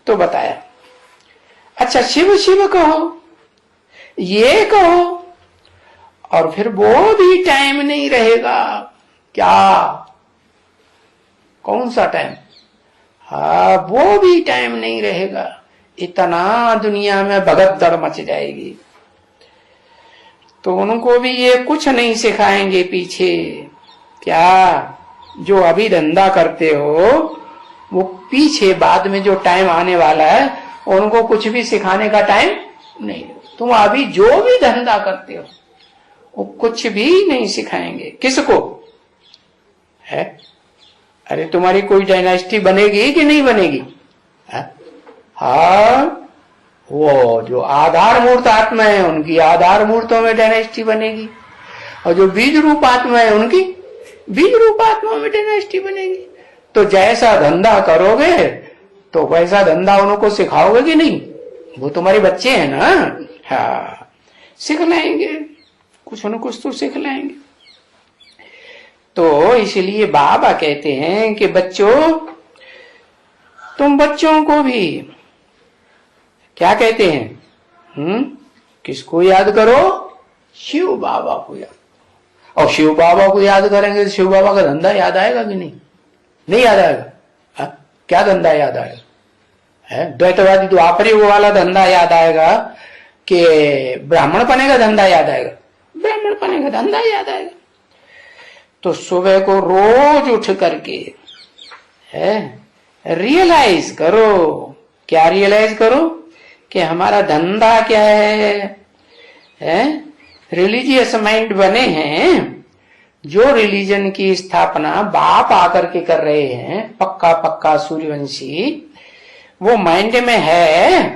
तो बताया। अच्छा शिव शिव कहो, ये कहो, और फिर वो भी टाइम नहीं रहेगा क्या? कौन सा टाइम? हाँ वो भी टाइम नहीं रहेगा, इतना दुनिया में भगदड़ मच जाएगी। तो उनको भी ये कुछ नहीं सिखाएंगे पीछे, क्या जो अभी धंधा करते हो वो पीछे बाद में जो टाइम आने वाला है उनको कुछ भी सिखाने का टाइम नहीं। तुम अभी जो भी धंधा करते हो वो कुछ भी नहीं सिखाएंगे। किसको है? अरे तुम्हारी कोई डायनेस्टी बनेगी कि नहीं बनेगी? हाँ वो जो आधार मूर्त आत्मा है उनकी आधार मूर्तों में डायनेस्टी बनेगी, और जो बीज रूप आत्मा है उनकी बीज रूप आत्मा में डायनेस्टी बनेगी। तो जैसा धंधा करोगे तो वैसा धंधा उनको सिखाओगे कि नहीं? वो तुम्हारे बच्चे हैं ना, हाँ सीख लाएंगे, कुछ न कुछ तो सीख लाएंगे। तो इसलिए बाबा कहते हैं कि बच्चों, तुम बच्चों को भी क्या कहते हैं, किसको याद करो? शिव बाबा को याद। और शिव बाबा को याद करेंगे तो शिव बाबा का धंधा याद आएगा कि नहीं? नहीं याद आएगा। हा? क्या धंधा याद आएगा? है द्वैतवादी द्वापर युग वाला धंधा याद आएगा कि ब्राह्मण पने का धंधा याद आएगा? ब्राह्मण पने का धंधा याद आएगा। तो सुबह को रोज उठ करके रियलाइज करो। क्या रियलाइज करो? कि हमारा धंधा क्या है? रिलीजियस माइंड बने हैं, जो रिलीजन की स्थापना बाप आकर के कर रहे हैं, पक्का पक्का सूर्यवंशी, वो माइंड में है?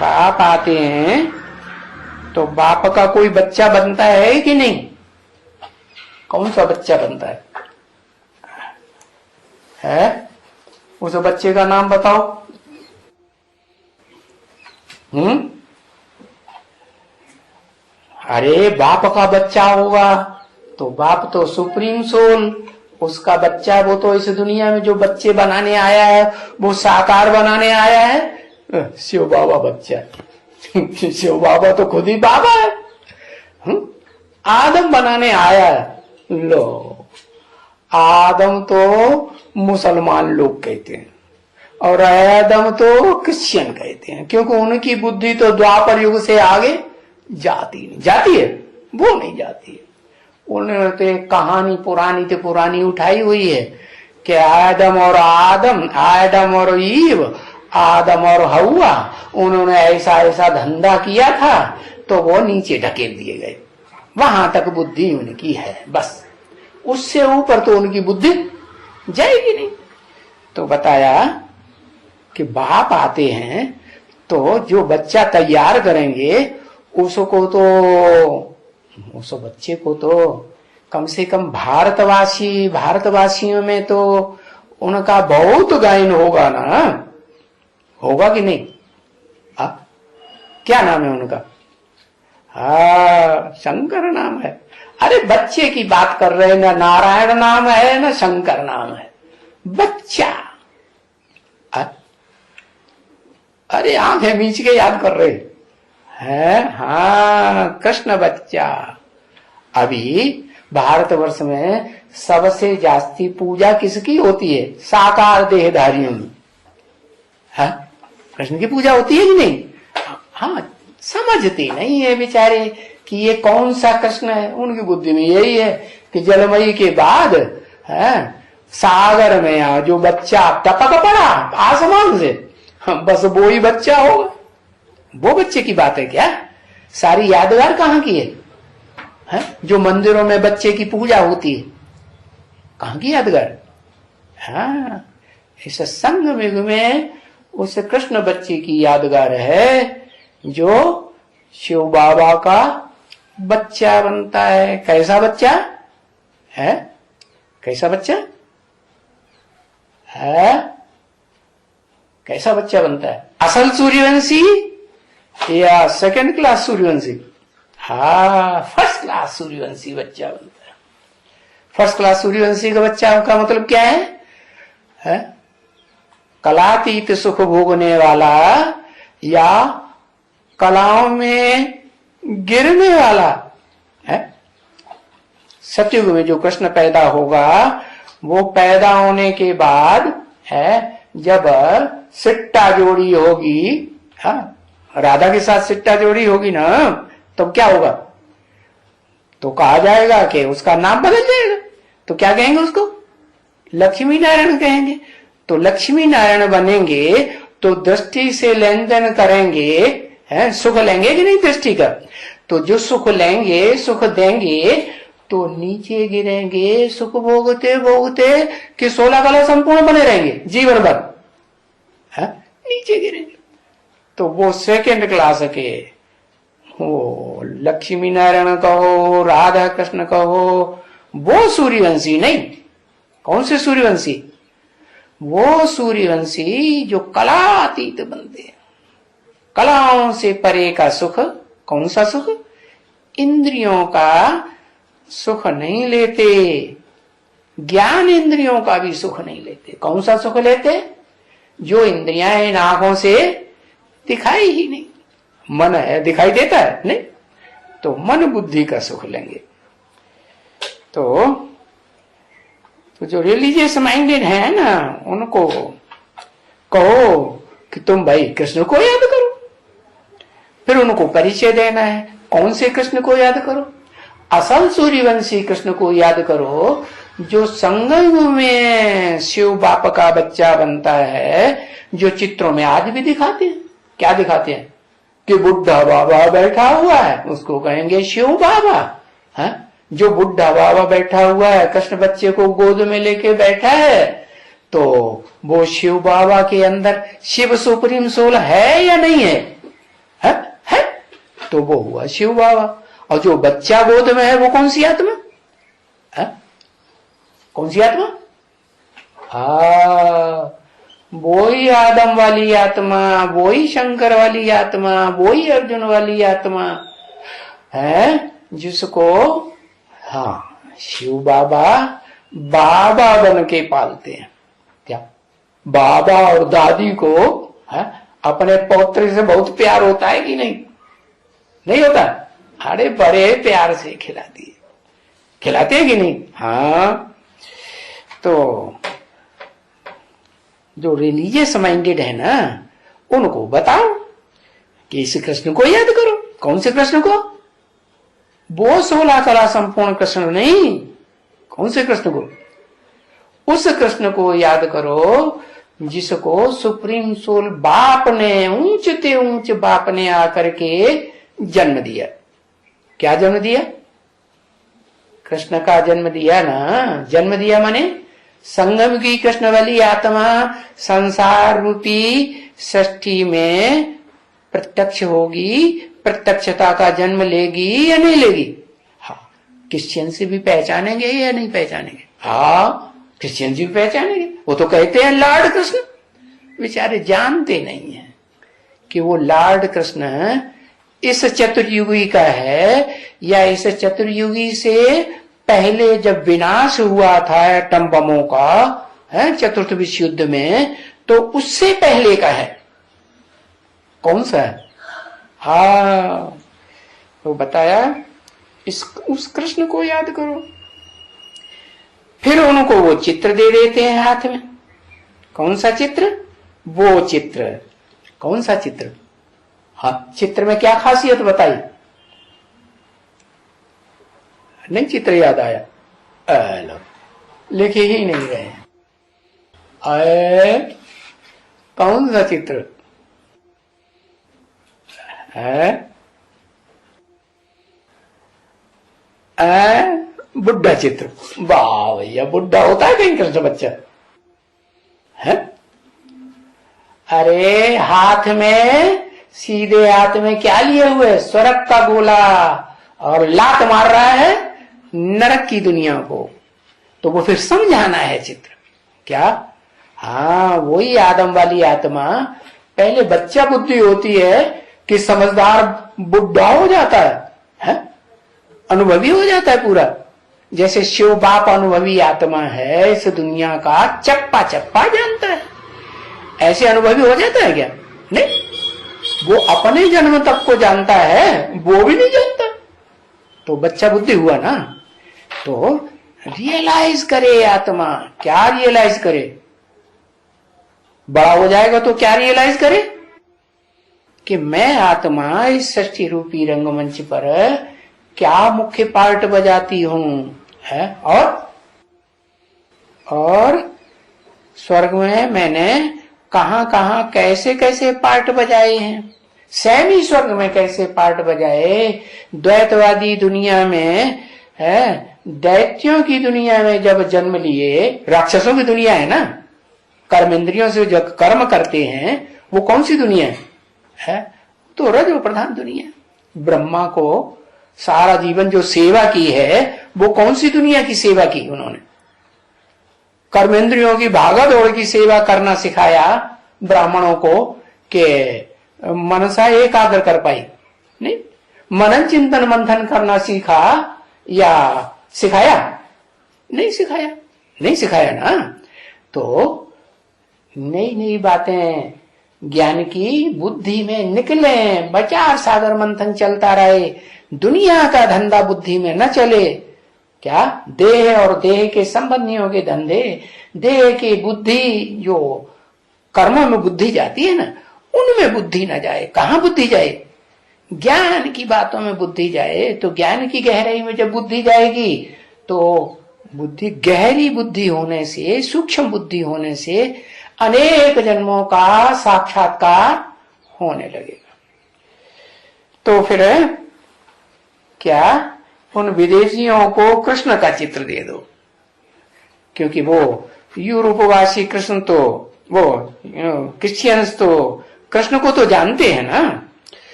बाप आते हैं तो बाप का कोई बच्चा बनता है कि नहीं? कौन सा बच्चा बनता है? उस बच्चे का नाम बताओ। अरे बाप का बच्चा होगा तो बाप तो सुप्रीम सोल, उसका बच्चा वो तो इस दुनिया में जो बच्चे बनाने आया है वो साकार बनाने आया है। शिव बाबा बच्चा शिव बाबा तो खुद ही बाबा है। आदम बनाने आया है। लो आदम तो मुसलमान लोग कहते हैं और आदम तो क्रिश्चियन कहते हैं, क्योंकि उनकी बुद्धि तो द्वापर युग से आगे जाती नहीं। जाती है? वो नहीं जाती है। उन्होंने तो एक कहानी पुरानी उठाई हुई है कि आदम और ईव, आदम और हवा, उन्होंने ऐसा धंधा किया था तो वो नीचे ढकेल दिए गए। वहां तक बुद्धि उनकी है, बस उससे ऊपर तो उनकी बुद्धि जाएगी नहीं। तो बताया कि बाप आते हैं तो जो बच्चा तैयार करेंगे उस बच्चे को तो कम से कम भारतवासियों में तो उनका बहुत गायन होगा ना, होगा कि नहीं? क्या नाम है उनका? शंकर नाम है। अरे बच्चे की बात कर रहे हैं, ना नारायण नाम है ना शंकर नाम है, बच्चा। अरे आंखें मीच के याद कर रहे हैं। हाँ कृष्ण बच्चा। अभी भारतवर्ष में सबसे जास्ती पूजा किसकी होती है? साकार देहधारियों में। हाँ कृष्ण की पूजा होती है कि नहीं? हाँ समझते नहीं है बेचारे कि ये कौन सा कृष्ण है। उनकी बुद्धि में यही है कि जलमयी के बाद सागर में जो बच्चा टपक पड़ा आसमान से, बस वो ही बच्चा होगा। वो बच्चे की बात है क्या? सारी यादगार कहाँ की है? जो मंदिरों में बच्चे की पूजा होती है, कहाँ की यादगार? हाँ, इस संग युग में उस कृष्ण बच्चे की यादगार है जो शिव बाबा का बच्चा बनता है। कैसा बच्चा है? कैसा बच्चा है? कैसा बच्चा बनता है? असल सूर्यवंशी या सेकंड क्लास सूर्यवंशी? हाँ, फर्स्ट क्लास सूर्यवंशी बच्चा बनता है। फर्स्ट क्लास सूर्यवंशी का बच्चा का मतलब क्या है? कलातीत सुख भोगने वाला या कलाओं में गिरने वाला है। सतयुग में जो कृष्ण पैदा होगा, वो पैदा होने के बाद है जब सिट्टा जोड़ी होगी, राधा के साथ सिट्टा जोड़ी होगी ना, तो क्या होगा? तो कहा जाएगा कि उसका नाम बदल जाएगा। तो क्या कहेंगे उसको? लक्ष्मी नारायण कहेंगे। तो लक्ष्मी नारायण बनेंगे तो दृष्टि से लेन देन करेंगे, है, सुख लेंगे कि नहीं दृष्टि का? तो जो सुख लेंगे, सुख देंगे, तो नीचे गिरेंगे सुख भोगते भोगते कि 16 कला संपूर्ण बने रहेंगे जीवन भर, है? नीचे गिरेंगे। तो वो सेकंड क्लास के हो, लक्ष्मी नारायण कहो, राधा कृष्ण कहो, वो सूर्यवंशी नहीं। कौन से सूर्यवंशी? वो सूर्यवंशी जो कलातीत बनते हैं, कलाओं से परे का सुख। कौन सा सुख? इंद्रियों का सुख नहीं लेते, ज्ञान इंद्रियों का भी सुख नहीं लेते। कौन सा सुख लेते? जो इंद्रियां इन आंखों से दिखाई ही नहीं। मन है, दिखाई देता है नहीं, तो मन बुद्धि का सुख लेंगे। तो जो रिलीजियस माइंडेड है ना, उनको कहो कि तुम भाई कृष्ण को याद करो। फिर उनको परिचय देना है, कौन से कृष्ण को याद करो? असल सूर्यवंशी कृष्ण को याद करो, जो संगम में शिव बाप का बच्चा बनता है, जो चित्रों में आज भी दिखाते हैं। क्या दिखाते हैं? कि बुढ़ा बाबा बैठा हुआ है, उसको कहेंगे शिव बाबा। है? जो बुढ़ा बाबा बैठा हुआ है, कृष्ण बच्चे को गोद में लेके बैठा है, तो वो शिव बाबा के अंदर शिव सुप्रीम सोल है या नहीं है? है? तो वो हुआ शिव बाबा। और जो बच्चा गोद में है वो कौन सी आत्मा है? कौन सी आत्मा? वो ही आदम वाली आत्मा, वो ही शंकर वाली आत्मा, वो ही अर्जुन वाली आत्मा है, जिसको शिव बाबा बाबा बन के पालते हैं। क्या बाबा और दादी को अपने पौत्र से बहुत प्यार होता है कि नहीं? नहीं होता? अरे बड़े प्यार से खिलाते हैं कि नहीं? हाँ। तो जो रिलीजियस माइंडेड है ना, उनको बताओ कि इस कृष्ण को याद करो। कौन से कृष्ण को? वो 16 कला संपूर्ण कृष्ण नहीं। कौन से कृष्ण को? उस कृष्ण को याद करो जिसको सुप्रीम सोल बाप ने, ऊंचते ऊंच बाप ने आकर के जन्म दिया। क्या जन्म दिया? कृष्ण का जन्म दिया ना। जन्म दिया माने संगम की कृष्ण वाली आत्मा संसार रूपी सृष्टि में प्रत्यक्ष होगी, प्रत्यक्षता का जन्म लेगी या नहीं लेगी? हाँ। क्रिश्चियन से भी पहचानेंगे या नहीं पहचानेंगे? हाँ, क्रिश्चियन से भी पहचानेंगे। वो तो कहते हैं लॉर्ड कृष्ण, बेचारे जानते नहीं है कि वो लॉर्ड कृष्ण इस चतुर्युगी का है या इस चतुर्युगी से पहले जब विनाश हुआ था एटम बमों का, है, चतुर्थ विश्व युद्ध में, तो उससे पहले का है। कौन सा है? हाँ, तो बताया उस कृष्ण को याद करो। फिर उनको वो चित्र दे देते हैं हाथ में। कौन सा चित्र? वो चित्र। कौन सा चित्र? हाँ, चित्र में क्या खासियत बताई? नहीं चित्र याद आया? लो, लिखे ही नहीं रहे। कौन सा चित्र है? बुढ़ा चित्र। वाह भैया, बुढ़ा होता है कहीं कृष्ण बच्चा है? अरे हाथ में, सीधे हाथ में क्या लिए हुए? स्वर्ग का गोला, और लात मार रहा है नरक की दुनिया को। तो वो फिर समझाना है चित्र क्या? हाँ, वही आदम वाली आत्मा पहले बच्चा बुद्धि होती है कि समझदार बुढ़ा हो जाता है? अनुभवी हो जाता है पूरा। जैसे शिव बाप अनुभवी आत्मा है, इस दुनिया का चप्पा चप्पा जानता है, ऐसे अनुभवी हो जाता है क्या? नहीं, वो अपने जन्म तक को जानता है, वो भी नहीं जानता। तो बच्चा बुद्धि हुआ ना। तो रियलाइज करे आत्मा। क्या रियलाइज करे? बड़ा हो जाएगा तो क्या रियलाइज करे? कि मैं आत्मा इस सृष्टि रूपी रंगमंच पर क्या मुख्य पार्ट बजाती हूं है। और स्वर्ग में मैंने कहां कहां कैसे कैसे पार्ट बजाए हैं, सैमी स्वर्ग में कैसे पार्ट बजाए, द्वैतवादी दुनिया में है, दैत्यों की दुनिया में जब जन्म लिए, राक्षसों की दुनिया है ना, कर्मेंद्रियों से जो कर्म करते हैं, वो कौन सी दुनिया है? तो रजो प्रधान दुनिया। ब्रह्मा को सारा जीवन जो सेवा की है, वो कौन सी दुनिया की सेवा की उन्होंने? कर्मेंद्रियों की भागा दौड़ की सेवा करना सिखाया ब्राह्मणों को कि मनसा एकाग्र कर पाई? नहीं, मनन चिंतन मंथन करना सीखा या सिखाया? नहीं सिखाया, नहीं सिखाया ना। तो नई नई बातें ज्ञान की बुद्धि में निकले, बचार सागर मंथन चलता रहे, दुनिया का धंधा बुद्धि में न चले। क्या? देह और देह के संबंधियों के धंधे, देह की बुद्धि जो कर्मों में बुद्धि जाती है ना, उनमें बुद्धि न जाए। कहां बुद्धि जाए? ज्ञान की बातों में बुद्धि जाए। तो ज्ञान की गहराई में जब बुद्धि जाएगी तो बुद्धि, गहरी बुद्धि होने से, सूक्ष्म बुद्धि होने से अनेक जन्मों का साक्षात्कार होने लगेगा। तो फिर क्या? उन विदेशियों को कृष्ण का चित्र दे दो, क्योंकि वो यूरोपवासी कृष्ण तो, वो क्रिश्चियंस तो कृष्ण को तो जानते हैं ना।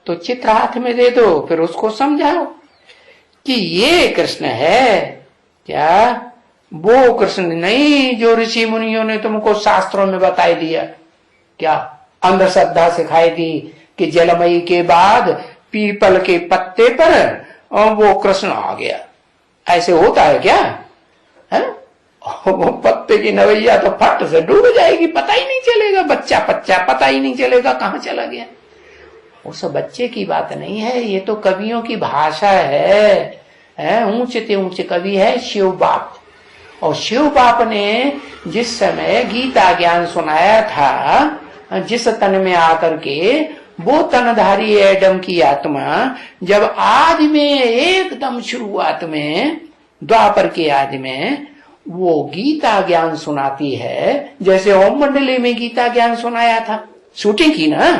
तो चित्र हाथ में दे दो, फिर उसको समझाओ कि ये कृष्ण है। क्या? वो कृष्ण नहीं जो ऋषि मुनियों ने तुमको शास्त्रों में बताई दिया। क्या? अंधश्रद्धा सिखाई दी कि जलमयी के बाद पीपल के पत्ते पर वो कृष्ण आ गया। ऐसे होता है क्या? है? वो पत्ते की नवैया तो फट से डूब जाएगी, पता ही नहीं चलेगा। बच्चा पता ही नहीं चलेगा कहां चला गया। उस बच्चे की बात नहीं है, ये तो कवियों की भाषा है। ऊंचे ते ऊंचे कवि है शिव बाप। और शिव बाप ने जिस समय गीता ज्ञान सुनाया था, जिस तन में आकर के, वो तनधारी एडम की आत्मा जब आदि में एकदम शुरुआत में, द्वापर के आदि में वो गीता ज्ञान सुनाती है, जैसे ओम मंडली में गीता ज्ञान सुनाया था, शूटिंग की ना,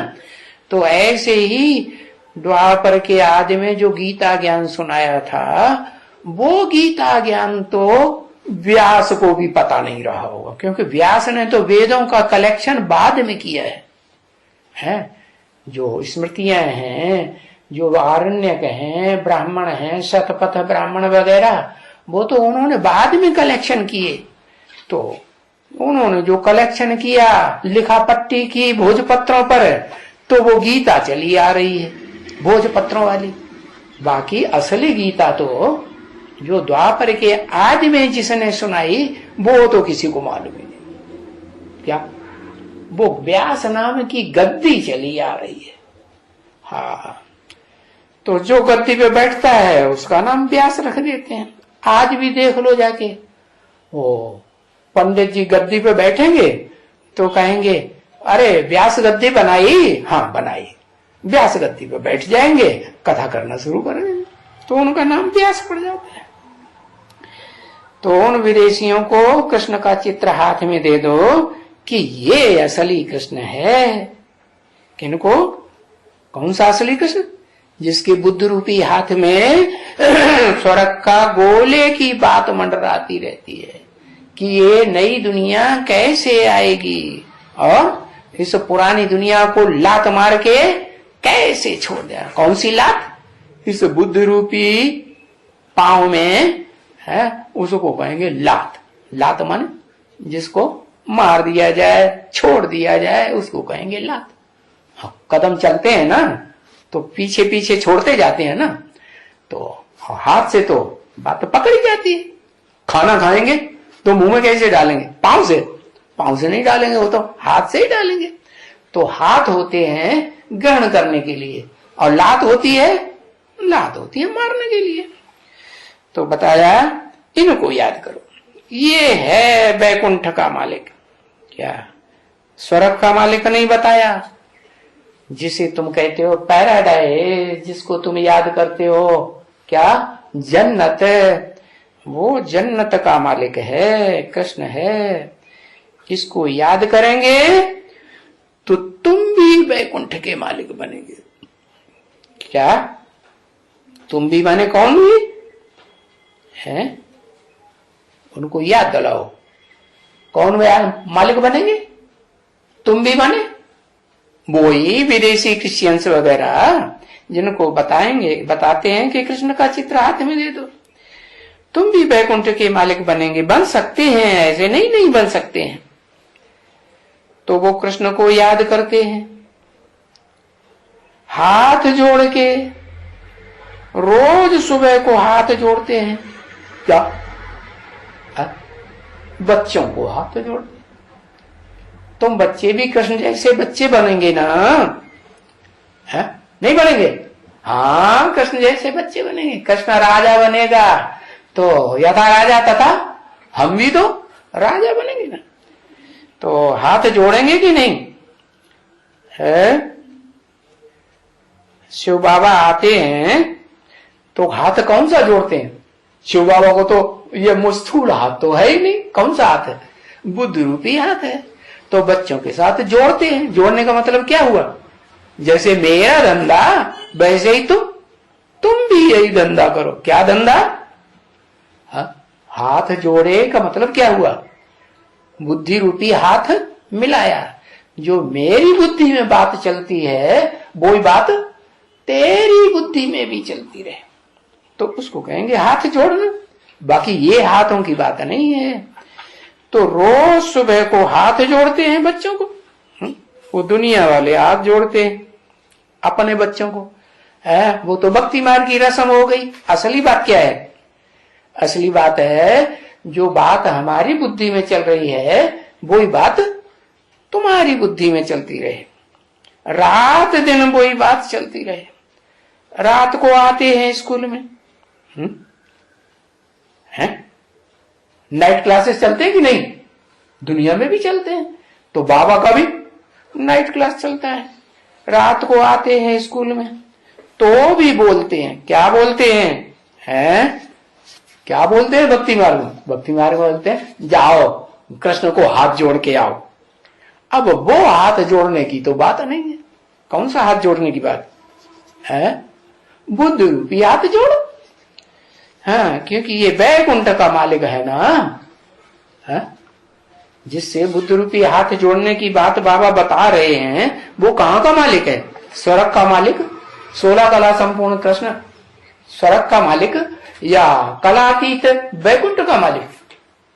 तो ऐसे ही द्वापर के आदि में जो गीता ज्ञान सुनाया था, वो गीता ज्ञान तो व्यास को भी पता नहीं रहा होगा, क्योंकि व्यास ने तो वेदों का कलेक्शन बाद में किया है? जो स्मृतियां हैं, जो आरण्यक हैं, ब्राह्मण हैं, शतपथ ब्राह्मण वगैरह, वो तो उन्होंने बाद में कलेक्शन किए। तो उन्होंने जो कलेक्शन किया, लिखा पट्टी की भोजपत्रों पर, तो वो गीता चली आ रही है भोजपत्रों वाली। बाकी असली गीता तो जो द्वापर के आदि में जिसने सुनाई, वो तो किसी को मालूम ही नहीं। क्या? वो व्यास नाम की गद्दी चली आ रही है। हाँ, तो जो गद्दी पे बैठता है उसका नाम व्यास रख देते हैं। आज भी देख लो जाके, वो पंडित जी गद्दी पे बैठेंगे तो कहेंगे, अरे व्यास गद्दी बनाई? हाँ बनाई। व्यास गद्दी पे बैठ जाएंगे, कथा करना शुरू कर देंगे, तो उनका नाम व्यास पड़ जाता है। तो उन विदेशियों को कृष्ण का चित्र हाथ में दे दो कि ये असली कृष्ण है। किनको? कौन सा असली कृष्ण? जिसके बुद्ध रूपी हाथ में स्वर्ग का गोले की बात मंडराती रहती है कि ये नई दुनिया कैसे आएगी और इस पुरानी दुनिया को लात मार के कैसे छोड़ दिया। कौन सी लात? इस बुद्ध रूपी पांव में है, उसको कहेंगे लात। लात माने जिसको मार दिया जाए, छोड़ दिया जाए, उसको कहेंगे लात। कदम चलते हैं ना तो पीछे पीछे छोड़ते जाते हैं ना, तो हाथ से तो बात पकड़ी जाती है। खाना खाएंगे तो मुंह में कैसे डालेंगे? पांव से। पांव से नहीं डालेंगे, वो तो हाथ से ही डालेंगे। तो हाथ होते हैं ग्रहण करने के लिए और लात होती है मारने के लिए। तो बताया इनको याद करो, ये है बैकुंठ का मालिक। क्या स्वर्ग का मालिक नहीं बताया? जिसे तुम कहते हो पैराडाइज, जिसको तुम याद करते हो क्या? जन्नत। वो जन्नत का मालिक है, कृष्ण है। इसको याद करेंगे तो तुम भी बैकुंठ के मालिक बनेंगे। क्या तुम भी माने कौन भी है? उनको याद दिलाओ, कौन मालिक बनेंगे? तुम भी माने वही विदेशी क्रिश्चियंस वगैरह जिनको बताते हैं कि कृष्ण का चित्र हाथ में दे दो, तुम भी बैकुंठ के मालिक बनेंगे। बन सकते हैं, ऐसे नहीं बन सकते हैं। तो वो कृष्ण को याद करते हैं, हाथ जोड़ के रोज सुबह को हाथ जोड़ते हैं। क्या? बच्चों को हाथ जोड़ते। तुम बच्चे भी कृष्ण जैसे बच्चे बनेंगे ना? है? नहीं बनेंगे? हाँ, कृष्ण जैसे बच्चे बनेंगे। कृष्ण राजा बनेगा तो यथा राजा तथा हम भी तो राजा बनेंगे ना। तो हाथ जोड़ेंगे कि नहीं? है? शिव बाबा आते हैं तो हाथ कौन सा जोड़ते हैं? शिव बाबा को तो ये मुस्थूल हाथ तो है ही नहीं। कौन सा हाथ है? बुद्ध रूपी हाथ है। तो बच्चों के साथ जोड़ते हैं। जोड़ने का मतलब क्या हुआ? जैसे मेरा धंधा वैसे ही तुम भी यही धंधा करो। क्या धंधा? हाथ जोड़े का मतलब क्या हुआ? बुद्धि रूपी हाथ मिलाया। जो मेरी बुद्धि में बात चलती है वो ही बात तेरी बुद्धि में भी चलती रहे, तो उसको कहेंगे हाथ जोड़ना। बाकी ये हाथों की बात नहीं है। तो रोज सुबह को हाथ जोड़ते हैं बच्चों को। वो दुनिया वाले हाथ जोड़ते हैं अपने बच्चों को। वो तो भक्ति मार्ग की रस्म हो गई। असली बात क्या है? असली बात है जो बात हमारी बुद्धि में चल रही है वही बात तुम्हारी बुद्धि में चलती रहे, रात दिन वही बात चलती रहे। रात को आते हैं स्कूल में, हैं? नाइट क्लासेस चलते हैं कि नहीं? दुनिया में भी चलते हैं। तो बाबा का भी नाइट क्लास चलता है। रात को आते हैं स्कूल में तो भी बोलते हैं। क्या बोलते हैं? क्या बोलते हैं? भक्ति मार्ग में। भक्ति मार्ग में बोलते हैं जाओ कृष्ण को हाथ जोड़ के आओ। अब वो हाथ जोड़ने की तो बात नहीं है। कौन सा हाथ जोड़ने की बात है? बुद्ध रूपी हाथ जोड़ो। हाँ, क्योंकि ये बैकुंठ का मालिक है ना। है? जिससे बुद्ध रूपी हाथ जोड़ने की बात बाबा बता रहे हैं वो कहाँ का मालिक है? स्वर्ग का मालिक, 16 कला संपूर्ण कृष्ण स्वर्ग का मालिक या कलातीत बैकुंठ का मालिक?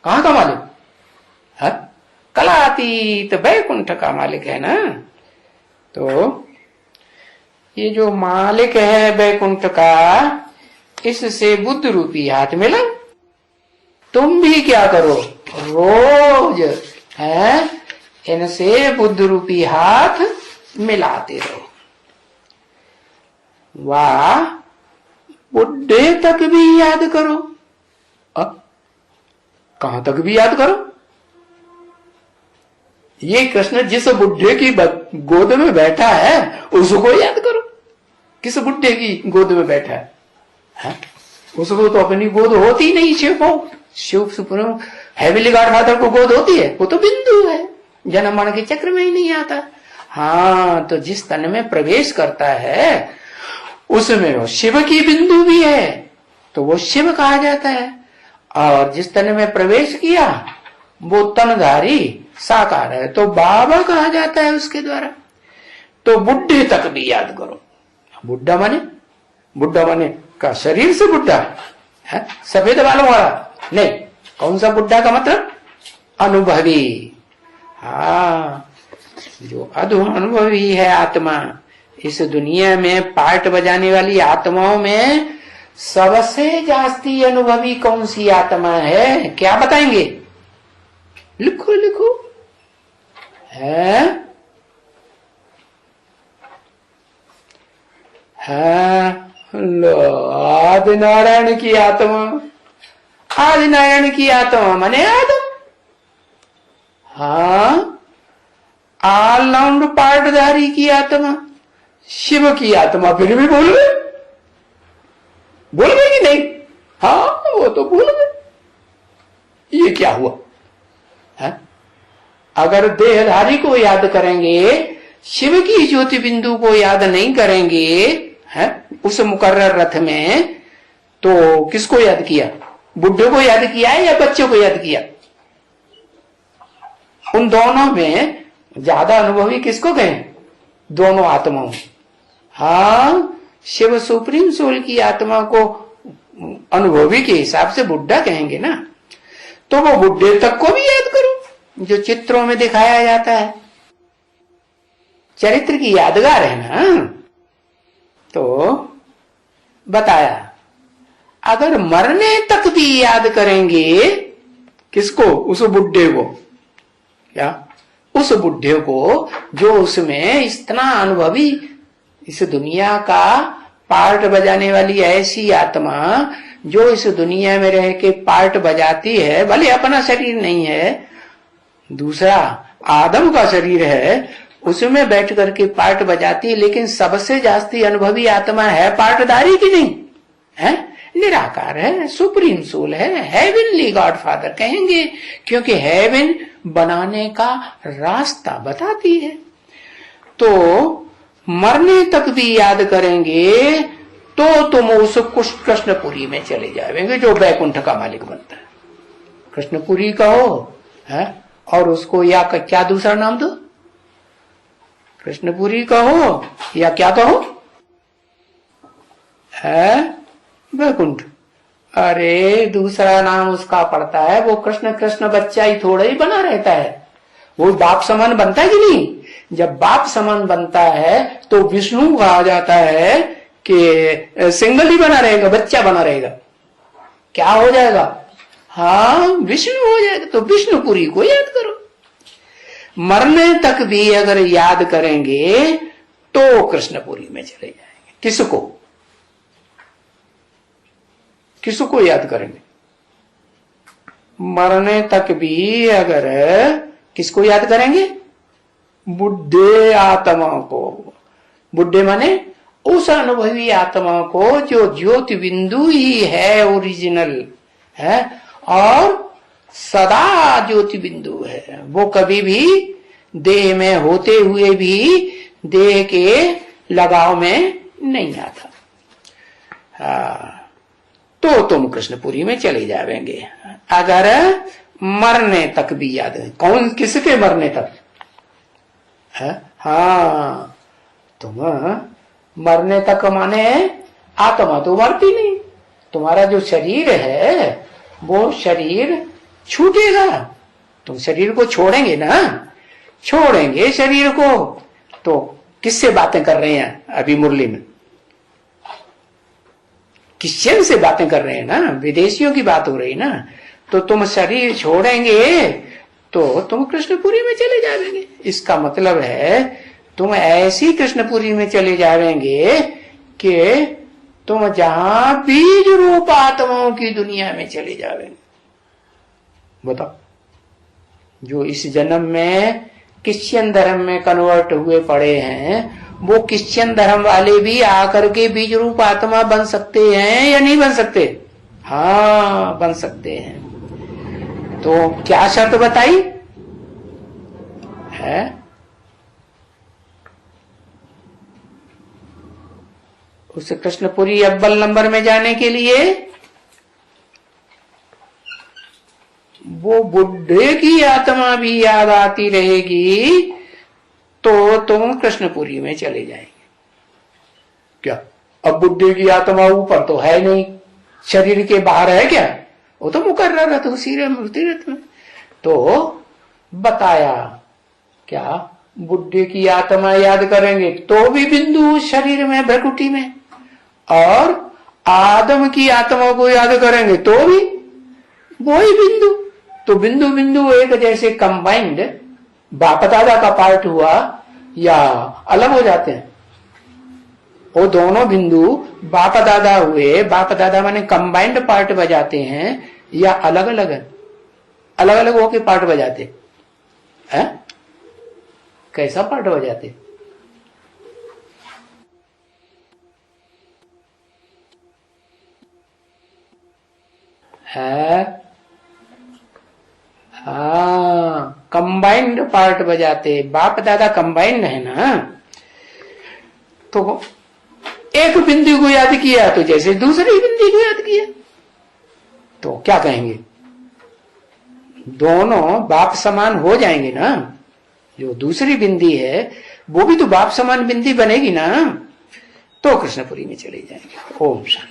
कहाँ का मालिक है? कलातीत बैकुंठ का मालिक है ना। तो ये जो मालिक है बैकुंठ का, इससे बुद्ध रूपी हाथ मिला। तुम भी क्या करो? रोज है इनसे बुद्ध रूपी हाथ मिलाते रहो। वाह, बुढ़े तक भी याद करो। कहां तक भी याद करो? ये कृष्ण जिस बुढ़े की गोद में बैठा है उसको याद करो। किस बुढ़े की गोद में बैठा है? उसको तो अपनी गोद होती नहीं। Shiv supreme heavenly God Father को गोद होती है? वो तो बिंदु है। जन्म मरण के चक्र में ही नहीं आता। हाँ, तो जिस तन में प्रवेश करता है उसमें वो शिव की बिंदु भी है, तो वो शिव कहा जाता है। और जिस तन में प्रवेश किया वो तनधारी साकार है, तो बाबा कहा जाता है उसके द्वारा। तो बुढ़े तक भी याद करो। बुढ़ा माने का शरीर से बुढ़ा है, सफेद बालों वाला नहीं। कौन सा बुढ़ा का मतलब? अनुभवी। हाँ, जो अनुभवी है आत्मा, इस दुनिया में पार्ट बजाने वाली आत्माओं में सबसे जास्ती अनुभवी कौन सी आत्मा है? क्या बताएंगे? लिखो लिखो। है आदि नारायण की आत्मा। आदि नारायण की आत्मा माने आदम। हाँ, ऑलराउंड पार्टधारी की आत्मा शिव की आत्मा। फिर भी बोल गए कि नहीं? हाँ, वो तो भूल गए। ये क्या हुआ है? अगर देहधारी को याद करेंगे, शिव की ज्योति बिंदु को याद नहीं करेंगे है उस मुकर्रर रथ में, तो किसको याद किया? बुढ़े को याद किया है या बच्चे को याद किया? उन दोनों में ज्यादा अनुभवी किसको कहें? दोनों आत्माओं। हाँ, शिव सुप्रीम सोल की आत्मा को अनुभवी के हिसाब से बुढ़ा कहेंगे ना। तो वो बुढ़े तक को भी याद करो जो चित्रों में दिखाया जाता है। चरित्र की यादगार है ना। तो बताया, अगर मरने तक भी याद करेंगे किसको? उस बुढ़े को। क्या? उस बुढ़े को जो उसमें इतना अनुभवी, इस दुनिया का पार्ट बजाने वाली ऐसी आत्मा जो इस दुनिया में रह के पार्ट बजाती है, भले अपना शरीर नहीं है, दूसरा आदम का शरीर है, उसमें बैठ करके पार्ट बजाती है, लेकिन सबसे जास्ती अनुभवी आत्मा है पार्टदारी की नहीं है, निराकार है, सुप्रीम सोल है, हेवनली गॉड फादर कहेंगे, क्योंकि हेवन बनाने का रास्ता बताती है। तो मरने तक भी याद करेंगे तो तुम उस कृष्णपुरी में चले जाएंगे जो बैकुंठ का मालिक बनता है। कृष्णपुरी कहो है, और उसको या क्या दूसरा नाम दो? कृष्णपुरी कहो या क्या कहो? है बैकुंठ। अरे दूसरा नाम उसका पड़ता है, वो कृष्ण कृष्ण बच्चा ही थोड़ा ही बना रहता है, वो बाप समान बनता है कि नहीं? जब बाप समान बनता है तो विष्णु कहा जाता है कि सिंगल ही बना रहेगा, बच्चा बना रहेगा। क्या हो जाएगा? हाँ, विष्णु हो जाएगा। तो विष्णुपुरी को याद करो। मरने तक भी अगर याद करेंगे तो कृष्णपुरी में चले जाएंगे। किसको याद करेंगे? मरने तक भी अगर किसको याद करेंगे? बुढ़े आत्मा को। बुढ़े माने उस अनुभवी आत्मा को जो ज्योति बिंदु ही है, ओरिजिनल है और सदा ज्योति बिंदु है। वो कभी भी देह में होते हुए भी देह के लगाव में नहीं आता। तो तुम कृष्णपुरी में चले जाएंगे अगर मरने तक भी याद है। कौन किसके मरने तक है? हाँ, तुम मरने तक माने आत्मा तो मरती नहीं, तुम्हारा जो शरीर है वो शरीर छूटेगा। तुम शरीर को छोड़ेंगे ना, छोड़ेंगे शरीर को। तो किससे बातें कर रहे हैं अभी मुरली में? क्रिश्चियन से बातें कर रहे हैं ना, विदेशियों की बात हो रही ना। तो तुम शरीर छोड़ेंगे तो तुम कृष्णपुरी में चले जाएंगे। इसका मतलब है तुम ऐसी कृष्णपुरी में चले जाएंगे कि तुम जहां बीज रूप आत्माओं की दुनिया में चले जाएंगे। बताओ, जो इस जन्म में क्रिश्चियन धर्म में कन्वर्ट हुए पड़े हैं, वो क्रिश्चियन धर्म वाले भी आकर के बीज रूप आत्मा बन सकते हैं या नहीं बन सकते? हाँ, बन सकते हैं। तो क्या शर्त बताई? है। उस कृष्णपुरी अव्वल नंबर में जाने के लिए वो बुढ़े की आत्मा भी याद आती रहेगी तो तुम कृष्णपुरी में चले जाएंगे। क्या अब बुढ़े की आत्मा ऊपर तो है नहीं, शरीर के बाहर है क्या? वो तो मुकर्रर है उसी मूर्तिरत में। तो बताया क्या बुढ़े की आत्मा याद करेंगे तो भी बिंदु शरीर में, भ्रकुटी में, और आदम की आत्मा को याद करेंगे तो भी वही बिंदु। तो बिंदु बिंदु एक जैसे कंबाइंड बाप दादा का पार्ट हुआ या अलग हो जाते हैं? वो दोनों बिंदु बाप दादा हुए, बाप दादा माने कंबाइंड पार्ट बजाते हैं या अलग अलग है? अलग अलग होके पार्ट बजाते हैं? कैसा पार्ट बजाते? है हाँ, कंबाइंड पार्ट बजाते। बाप दादा कंबाइंड है ना, तो एक बिंदु को याद किया तो जैसे दूसरी बिंदु को याद किया, तो क्या कहेंगे? दोनों बाप समान हो जाएंगे ना। जो दूसरी बिंदी है वो भी तो बाप समान बिंदी बनेगी ना। तो कृष्णपुरी में चले जाएंगे। ओम शांति।